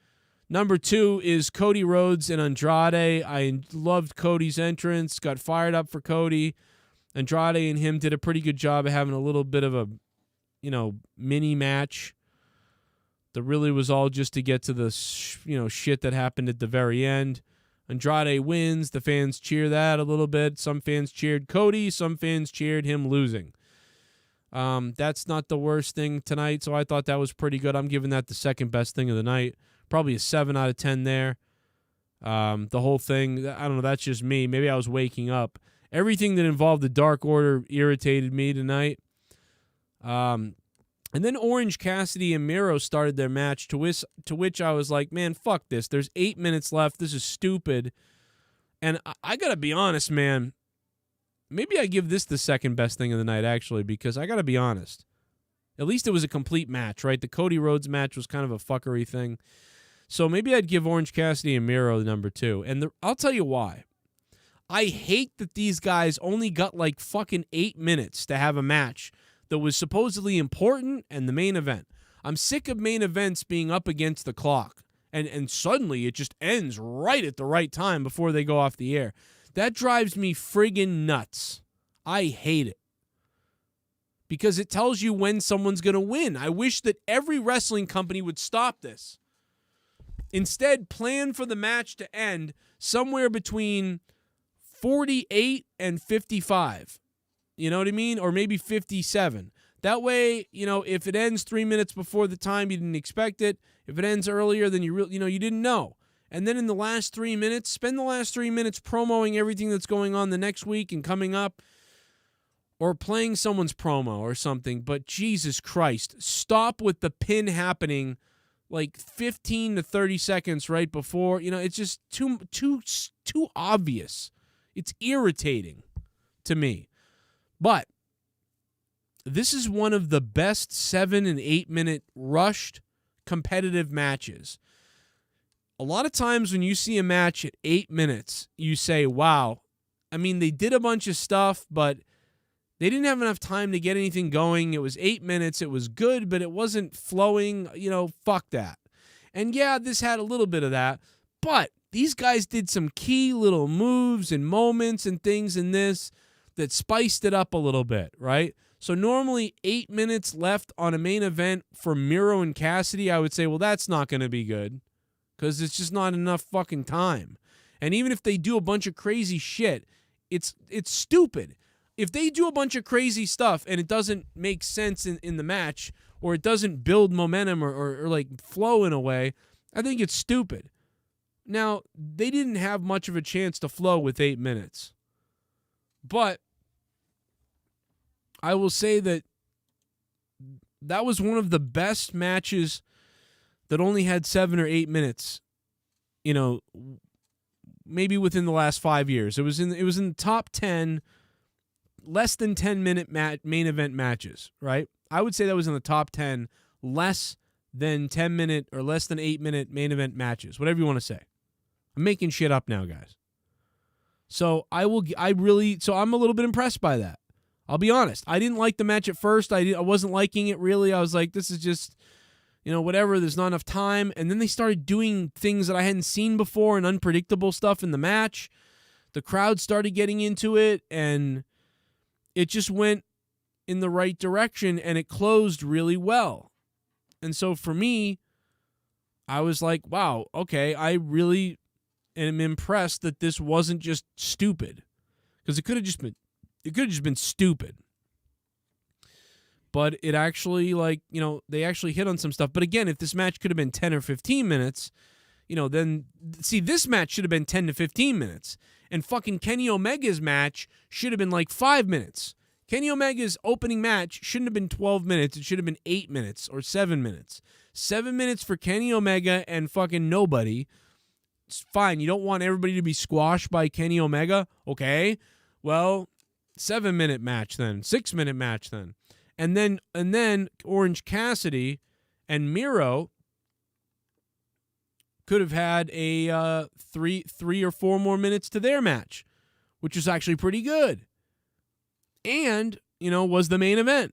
Number 2 is Cody Rhodes and Andrade. I loved Cody's entrance, got fired up for Cody. Andrade and him did a pretty good job of having a little bit of a, mini match. That really was all just to get to the, shit that happened at the very end. Andrade wins. The fans cheer that a little bit. Some fans cheered Cody. Some fans cheered him losing. That's not the worst thing tonight, so I thought that was pretty good. I'm giving that the second best thing of the night. Probably a 7 out of 10 there. The whole thing, I don't know, that's just me. Maybe I was waking up. Everything that involved the Dark Order irritated me tonight. And then Orange Cassidy and Miro started their match, to which I was like, man, fuck this. There's 8 minutes left. This is stupid. And I got to be honest, man. Maybe I give this the second best thing of the night, actually, because I got to be honest. At least it was a complete match, right? The Cody Rhodes match was kind of a fuckery thing. So maybe I'd give Orange Cassidy and Miro the number 2. And I'll tell you why. I hate that these guys only got like fucking 8 minutes to have a match that was supposedly important and the main event. I'm sick of main events being up against the clock. And suddenly it just ends right at the right time before they go off the air. That drives me friggin' nuts. I hate it. Because it tells you when someone's going to win. I wish that every wrestling company would stop this. Instead, plan for the match to end somewhere between 48 and 55. You know what I mean? Or maybe 57. That way, if it ends 3 minutes before the time you didn't expect it, if it ends earlier than you didn't know. And then in the last 3 minutes, spend the last 3 minutes promoting everything that's going on the next week and coming up, or playing someone's promo or something. But Jesus Christ, stop with the pin happening like 15 to 30 seconds right before. It's just too obvious. It's irritating to me. But this is one of the best 7 and 8 minute rushed competitive matches. A lot of times when you see a match at 8 minutes, you say, wow. I mean, they did a bunch of stuff, but they didn't have enough time to get anything going. It was 8 minutes. It was good, but it wasn't flowing. Fuck that. And yeah, this had a little bit of that, but these guys did some key little moves and moments and things in this that spiced it up a little bit, right? So normally 8 minutes left on a main event for Miro and Cassidy, I would say, well, that's not going to be good because it's just not enough fucking time. And even if they do a bunch of crazy shit, it's stupid. If they do a bunch of crazy stuff and it doesn't make sense in the match, or it doesn't build momentum or like flow in a way, I think it's stupid. Now, they didn't have much of a chance to flow with 8 minutes. But I will say that was one of the best matches that only had 7 or 8 minutes, maybe within the last 5 years. It was in the top 10 less than 10-minute main event matches, right? I would say that was in the top 10 less than 10-minute or less than 8-minute main event matches, whatever you want to say. I'm making shit up now, guys. So I'm a little bit impressed by that. I'll be honest. I didn't like the match at first. I wasn't liking it really. I was like, this is just, whatever. There's not enough time. And then they started doing things that I hadn't seen before and unpredictable stuff in the match. The crowd started getting into it, and it just went in the right direction, and it closed really well. And so for me, I was like, wow, okay, I really am impressed that this wasn't just stupid, because it could have just been stupid. But it actually, like, you know, they actually hit on some stuff. But again, if this match could have been 10 or 15 minutes, you know, then, see, this match should have been 10 to 15 minutes. And fucking Kenny Omega's match should have been like 5 minutes. Kenny Omega's opening match shouldn't have been 12 minutes. It should have been 8 minutes or 7 minutes. 7 minutes for Kenny Omega and fucking nobody. It's fine. You don't want everybody to be squashed by Kenny Omega? Okay. Well, 7-minute match then. 6-minute match then. And then Orange Cassidy and Miro could have had a three or 4 more minutes to their match, which was actually pretty good. And, you know, was the main event.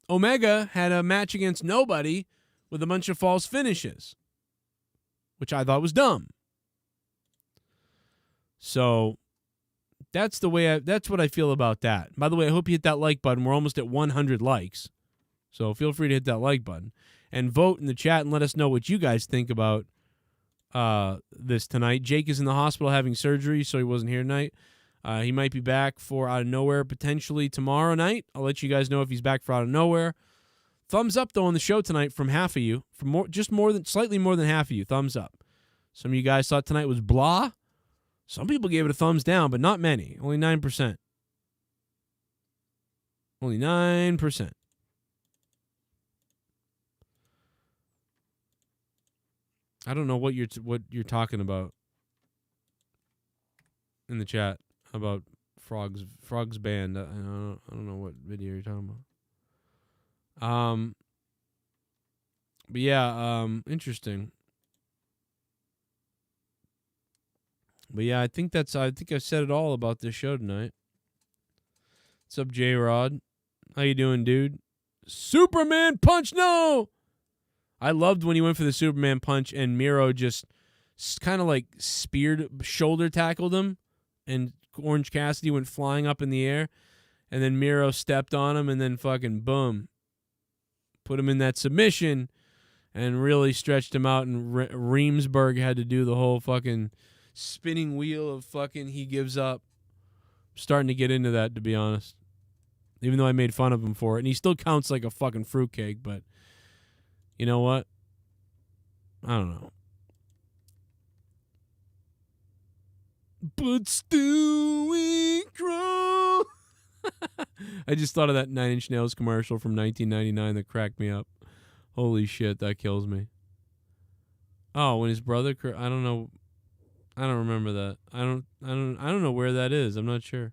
Omega had a match against nobody with a bunch of false finishes, which I thought was dumb. So that's what I feel about that. By the way, I hope you hit that like button. We're almost at 100 likes. So feel free to hit that like button and vote in the chat and let us know what you guys think about this tonight. Jake is in the hospital having surgery, so he wasn't here tonight. He might be back for Out of Nowhere potentially tomorrow night. I'll let you guys know if he's back for Out of Nowhere. Thumbs up, though, on the show tonight from half of you. From slightly more than half of you. Thumbs up. Some of you guys thought tonight was blah. Some people gave it a thumbs down, but not many. Only 9%. Only 9%. I don't know what you're talking about in the chat about Frogs Band. I don't know what video you're talking about. But yeah, interesting. But yeah, I think I've said it all about this show tonight. What's up, J-Rod? How you doing, dude? Superman punch, no! I loved when he went for the Superman punch and Miro just kind of like shoulder tackled him, and Orange Cassidy went flying up in the air, and then Miro stepped on him and then fucking boom. Put him in that submission and really stretched him out, and Reemsberg had to do the whole fucking spinning wheel of fucking he gives up. I'm starting to get into that, to be honest. Even though I made fun of him for it. And he still counts like a fucking fruitcake, but you know what? I don't know. But still we grow. I just thought of that 9 Inch Nails commercial from 1999 that cracked me up. Holy shit, that kills me. Oh, when his brother, I don't know. I don't remember that. I don't know where that is. I'm not sure.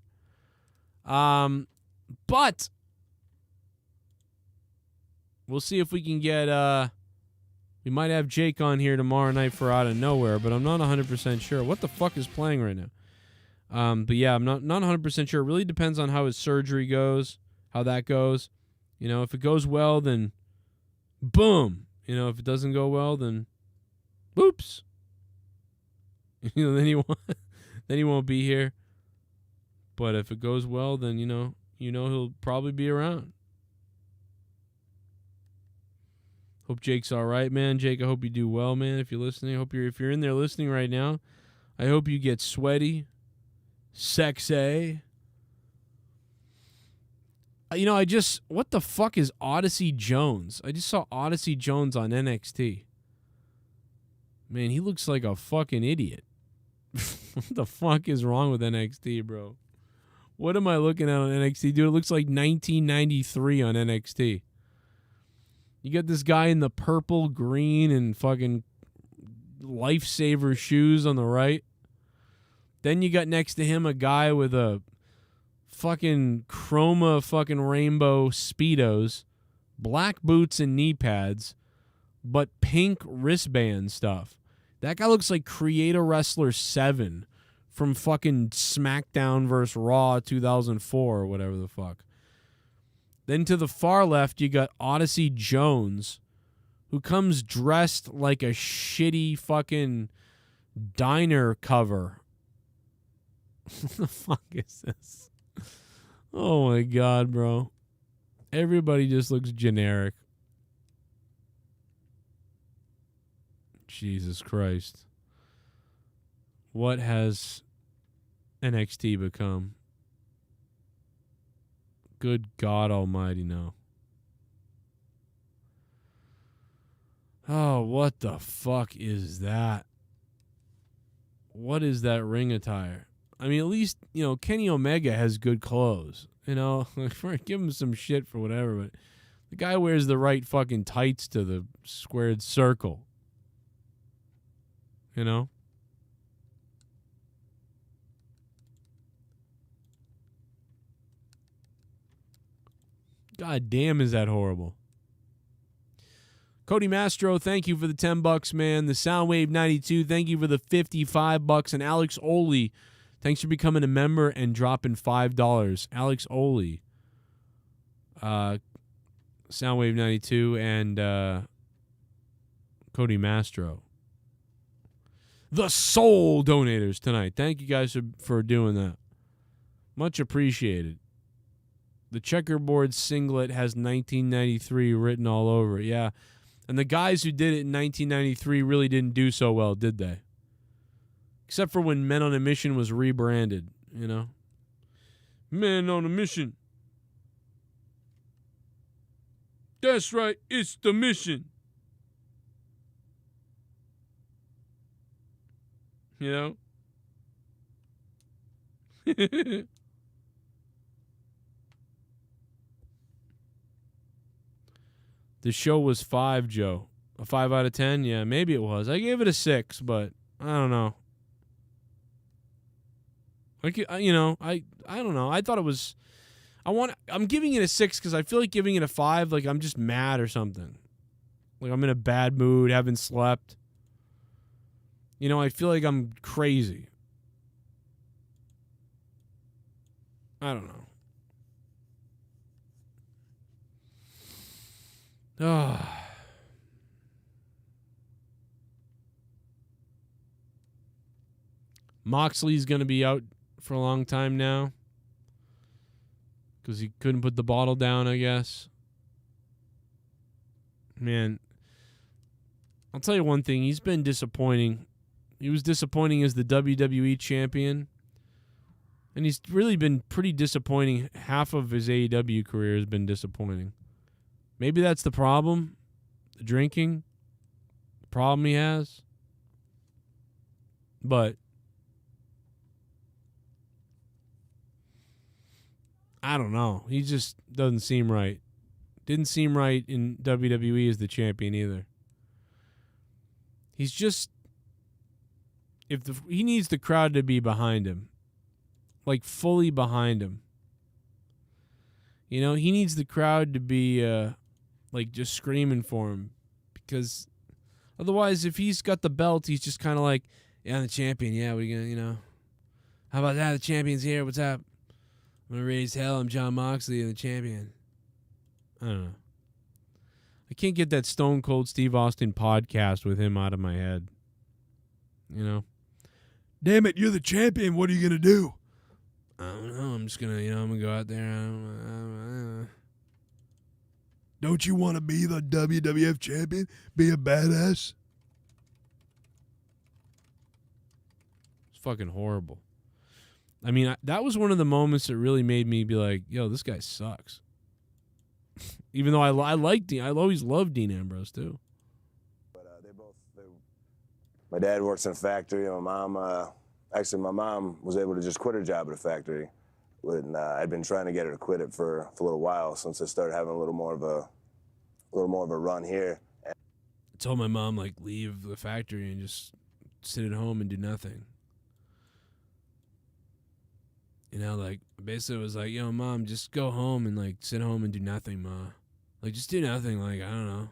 But we'll see if we can get we might have Jake on here tomorrow night for Out of Nowhere, but I'm not 100% sure. What the fuck is playing right now? But yeah, I'm not 100% sure. It really depends on how his surgery goes, how that goes. You know, if it goes well, then boom. You know, if it doesn't go well, then oops. You know, then he won't be here. But if it goes well, then you know he'll probably be around. Hope Jake's all right, man. Jake, I hope you do well, man. If you're listening, if you're in there listening right now, I hope you get sweaty, sexy. You know, what the fuck is Odyssey Jones? I just saw Odyssey Jones on NXT. Man, he looks like a fucking idiot. What the fuck is wrong with NXT, bro? What am I looking at on NXT? Dude, it looks like 1993 on NXT. You got this guy in the purple, green, and fucking lifesaver shoes on the right. Then you got next to him a guy with a fucking chroma fucking rainbow Speedos, black boots and knee pads, but pink wristband stuff. That guy looks like Creator Wrestler 7 from fucking SmackDown vs. Raw 2004 or whatever the fuck. Then to the far left, you got Odyssey Jones, who comes dressed like a shitty fucking diner cover. What the fuck is this? Oh my God, bro. Everybody just looks generic. Jesus Christ. What has NXT become? Good God Almighty, no. Oh, what the fuck is that? What is that ring attire? I mean, at least, Kenny Omega has good clothes. Give him some shit for whatever, but the guy wears the right fucking tights to the squared circle. God damn, is that horrible. Cody Mastro, thank you for the $10, man. The Soundwave 92, thank you for the $55. And Alex Oley, thanks for becoming a member and dropping $5. Alex Oley, Soundwave 92, and Cody Mastro. The Soul donators tonight. Thank you guys for doing that. Much appreciated. The checkerboard singlet has 1993 written all over it. Yeah. And the guys who did it in 1993 really didn't do so well, did they? Except for when Men on a Mission was rebranded, Men on a Mission. That's right, it's the mission. The show was 5, Joe. A 5 out of 10? Yeah, maybe it was. I gave it a 6, but I don't know. I don't know. I thought it was. I'm giving it a 6 because I feel like giving it a 5, like I'm just mad or something. Like I'm in a bad mood, haven't slept. I feel like I'm crazy. I don't know. Moxley's going to be out for a long time now because he couldn't put the bottle down, I guess. Man, I'll tell you one thing. He's been disappointing. He was disappointing as the WWE champion, and he's really been pretty disappointing. Half of his AEW career has been disappointing. Maybe that's the problem, the drinking, the problem he has. But I don't know. He just doesn't seem right. Didn't seem right in WWE as the champion either. He's just, he needs the crowd to be behind him, like fully behind him. He needs the crowd to be like just screaming for him, because otherwise, if he's got the belt, he's just kind of like, yeah, I'm the champion. Yeah, we're gonna, how about that? The champion's here. What's up? I'm gonna raise hell. I'm John Moxley, and the champion. I don't know. I can't get that Stone Cold Steve Austin podcast with him out of my head. Damn it, you're the champion. What are you gonna do? I don't know. I'm just gonna, I'm gonna go out there. I don't Don't you want to be the WWF champion? Be a badass? It's fucking horrible. I mean, that was one of the moments that really made me be like, yo, this guy sucks. Even though I like Dean. I always loved Dean Ambrose, too. But my dad works in a factory, and my mom was able to just quit her job at a factory. When I'd been trying to get her to quit it for a little while since I started having a little more of a run here. I told my mom, like, leave the factory and just sit at home and do nothing. Like, basically it was like, yo, Mom, just go home and, like, sit home and do nothing, Ma. Like, just do nothing, like, I don't know.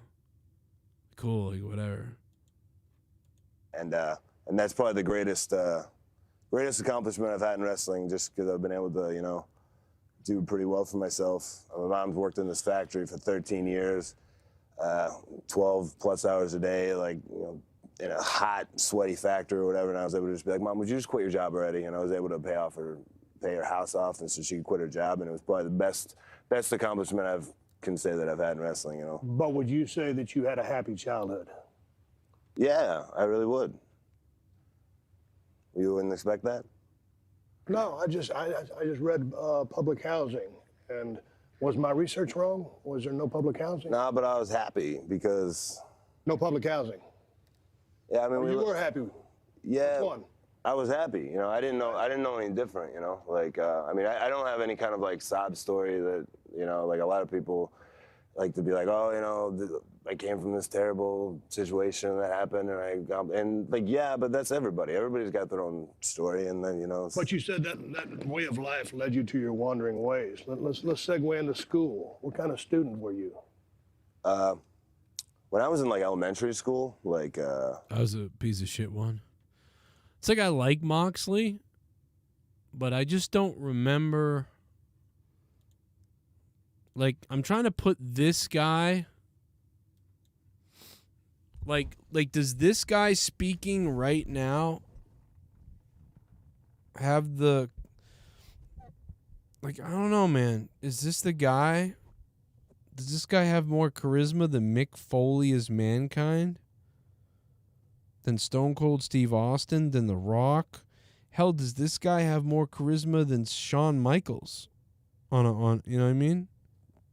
Cool, like, whatever. And that's probably the greatest accomplishment I've had in wrestling, just because I've been able to, do pretty well for myself. My mom's worked in this factory for 13 years, 12 plus hours a day, like, in a hot, sweaty factory or whatever, and I was able to just be like, Mom, would you just quit your job already? And I was able to pay her house off, and so she could quit her job, and it was probably the best accomplishment I can say that I've had in wrestling, But would you say that you had a happy childhood? Yeah, I really would. You wouldn't expect that? No, I just read public housing, and was my research wrong? Was there no public housing? No, but I was happy because No public housing. Yeah, I mean, You were happy. Yeah, Which one? I was happy. You know, I didn't know any different. You know, like I mean, I don't have any kind of like sob story that like a lot of people like to be like, oh, I came from this terrible situation that happened, and I got, and like, yeah, but that's everybody. Everybody's got their own story, and then But you said that way of life led you to your wandering ways. Let's segue into school. What kind of student were you? When I was in like elementary school, like I was a piece of shit one. It's like I like Moxley, but I just don't remember. Like, I'm trying to put this guy. Like, does this guy speaking right now have the. Like, I don't know, man. Is this the guy? Does this guy have more charisma than Mick Foley as Mankind? Than Stone Cold Steve Austin? Than The Rock? Hell, does this guy have more charisma than Shawn Michaels? On you know what I mean?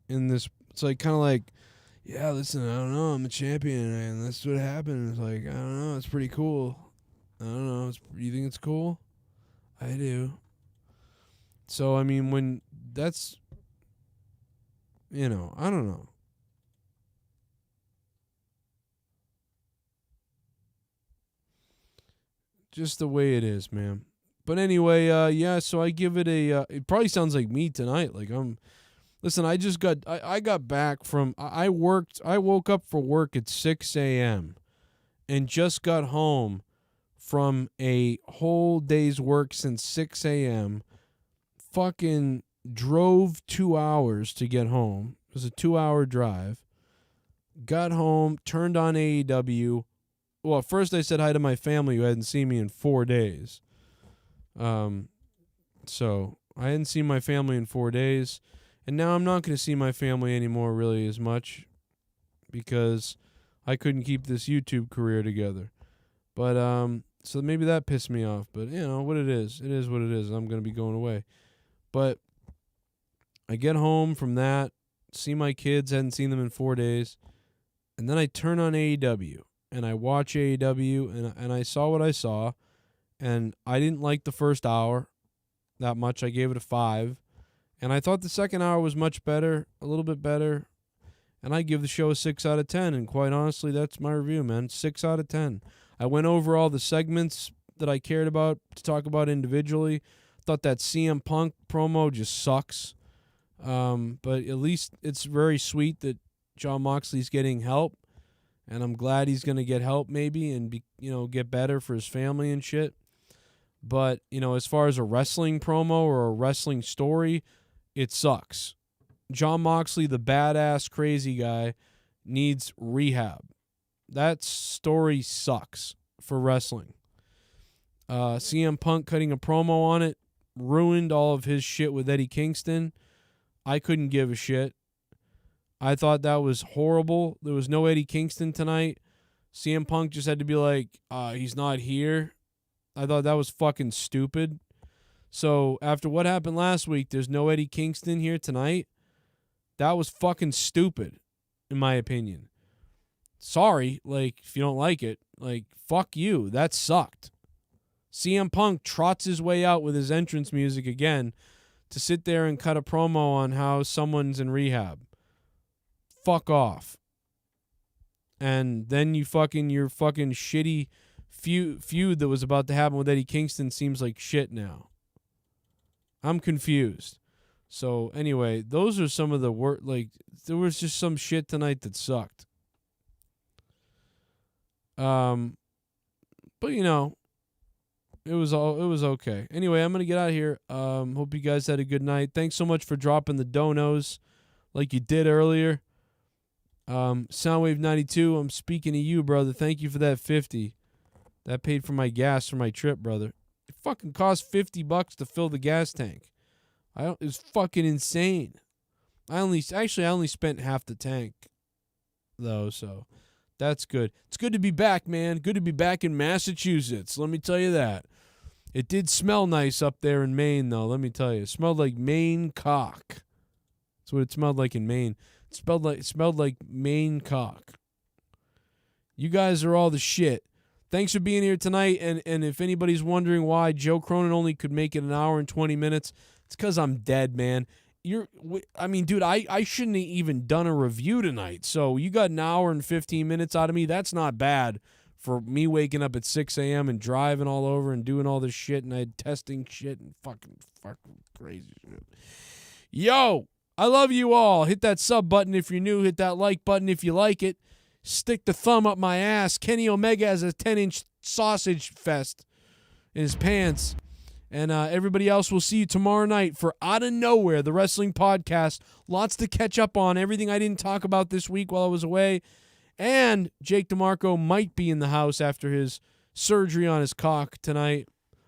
In this, it's like kind of like, yeah, listen, I don't know, I'm a champion, and that's what happened. It's like, I don't know, it's pretty cool. I don't know, you think it's cool? I do. So, I mean, when that's, I don't know. Just the way it is, man. But anyway, yeah, so I give it a, it probably sounds like me tonight. Like listen, I got back from, I woke up for work at 6 a.m. and just got home from a whole day's work since 6 a.m. Fucking drove 2 hours to get home. It was a 2-hour drive. Got home, turned on AEW. Well, at first I said hi to my family who hadn't seen me in 4 days. So I hadn't seen my family in 4 days. And now I'm not going to see my family anymore really as much because I couldn't keep this YouTube career together. But so maybe that pissed me off. But, what it is what it is. I'm going to be going away. But I get home from that, see my kids, hadn't seen them in 4 days, and then I turn on AEW, and I watch AEW, and I saw what I saw, and I didn't like the first hour that much. I gave it a 5. And I thought the second hour was much better, a little bit better. And I give the show a 6 out of 10. And quite honestly, that's my review, man. 6 out of 10. I went over all the segments that I cared about to talk about individually. Thought that CM Punk promo just sucks. But at least it's very sweet that Jon Moxley's getting help. And I'm glad he's going to get help maybe and get better for his family and shit. But, as far as a wrestling promo or a wrestling story, it sucks. Jon Moxley, the badass crazy guy, needs rehab. That story sucks for wrestling. CM Punk cutting a promo on it ruined all of his shit with Eddie Kingston. I couldn't give a shit. I thought that was horrible. There was no Eddie Kingston tonight. CM Punk just had to be like, he's not here. I thought that was fucking stupid. So after what happened last week, there's no Eddie Kingston here tonight. That was fucking stupid, in my opinion. Sorry, if you don't like it, fuck you. That sucked. CM Punk trots his way out with his entrance music again to sit there and cut a promo on how someone's in rehab. Fuck off. And then your fucking shitty feud that was about to happen with Eddie Kingston seems like shit now. I'm confused. So anyway, those are some of the there was just some shit tonight that sucked. But it was okay. Anyway, I'm gonna get out of here. Hope you guys had a good night. Thanks so much for dropping the donos like you did earlier. Soundwave 92, I'm speaking to you, brother. Thank you for that 50. That paid for my gas for my trip, brother. It fucking cost $50 to fill the gas tank. It was fucking insane. I only spent half the tank, though, so that's good. It's good to be back, man. Good to be back in Massachusetts. Let me tell you that. It did smell nice up there in Maine, though. Let me tell you, it smelled like Maine cock. That's what it smelled like in Maine. It smelled like Maine cock. You guys are all the shit. Thanks for being here tonight. And if anybody's wondering why Joe Cronin only could make it an hour and 20 minutes, it's because I'm dead, man. Dude, I shouldn't have even done a review tonight. So you got an hour and 15 minutes out of me. That's not bad for me waking up at 6 a.m. and driving all over and doing all this shit and I had testing shit and fucking crazy shit. Yo, I love you all. Hit that sub button if you're new. Hit that like button if you like it. Stick the thumb up my ass. Kenny Omega has a 10-inch sausage fest in his pants. And everybody else, will see you tomorrow night for Out of Nowhere, the wrestling podcast. Lots to catch up on. Everything I didn't talk about this week while I was away. And Jake DeMarco might be in the house after his surgery on his cock tonight.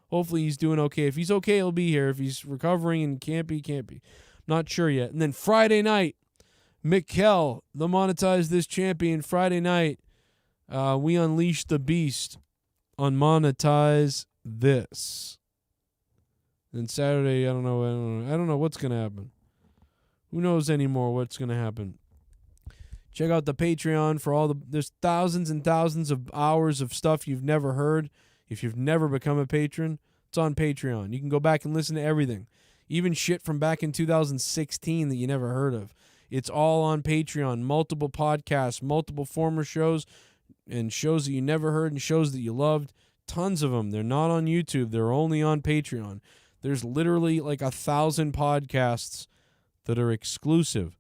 Hopefully he's doing okay. If he's okay, he'll be here. If he's recovering and can't be. Not sure yet. And then Friday night, Mikkel, the Monetize This champion. Friday night, we unleash the beast on Monetize This. Then Saturday, I don't know what's going to happen. Who knows anymore what's going to happen? Check out the Patreon for there's thousands and thousands of hours of stuff you've never heard. If you've never become a patron, it's on Patreon. You can go back and listen to everything. Even shit from back in 2016 that you never heard of. It's all on Patreon. Multiple podcasts, multiple former shows, and shows that you never heard and shows that you loved. Tons of them. They're not on YouTube. They're only on Patreon. There's literally like 1,000 podcasts that are exclusive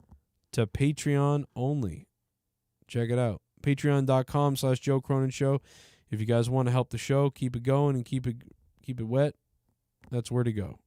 to Patreon only. Check it out. Patreon.com/Joe Cronin Show. If you guys want to help the show, keep it going and keep it wet, that's where to go.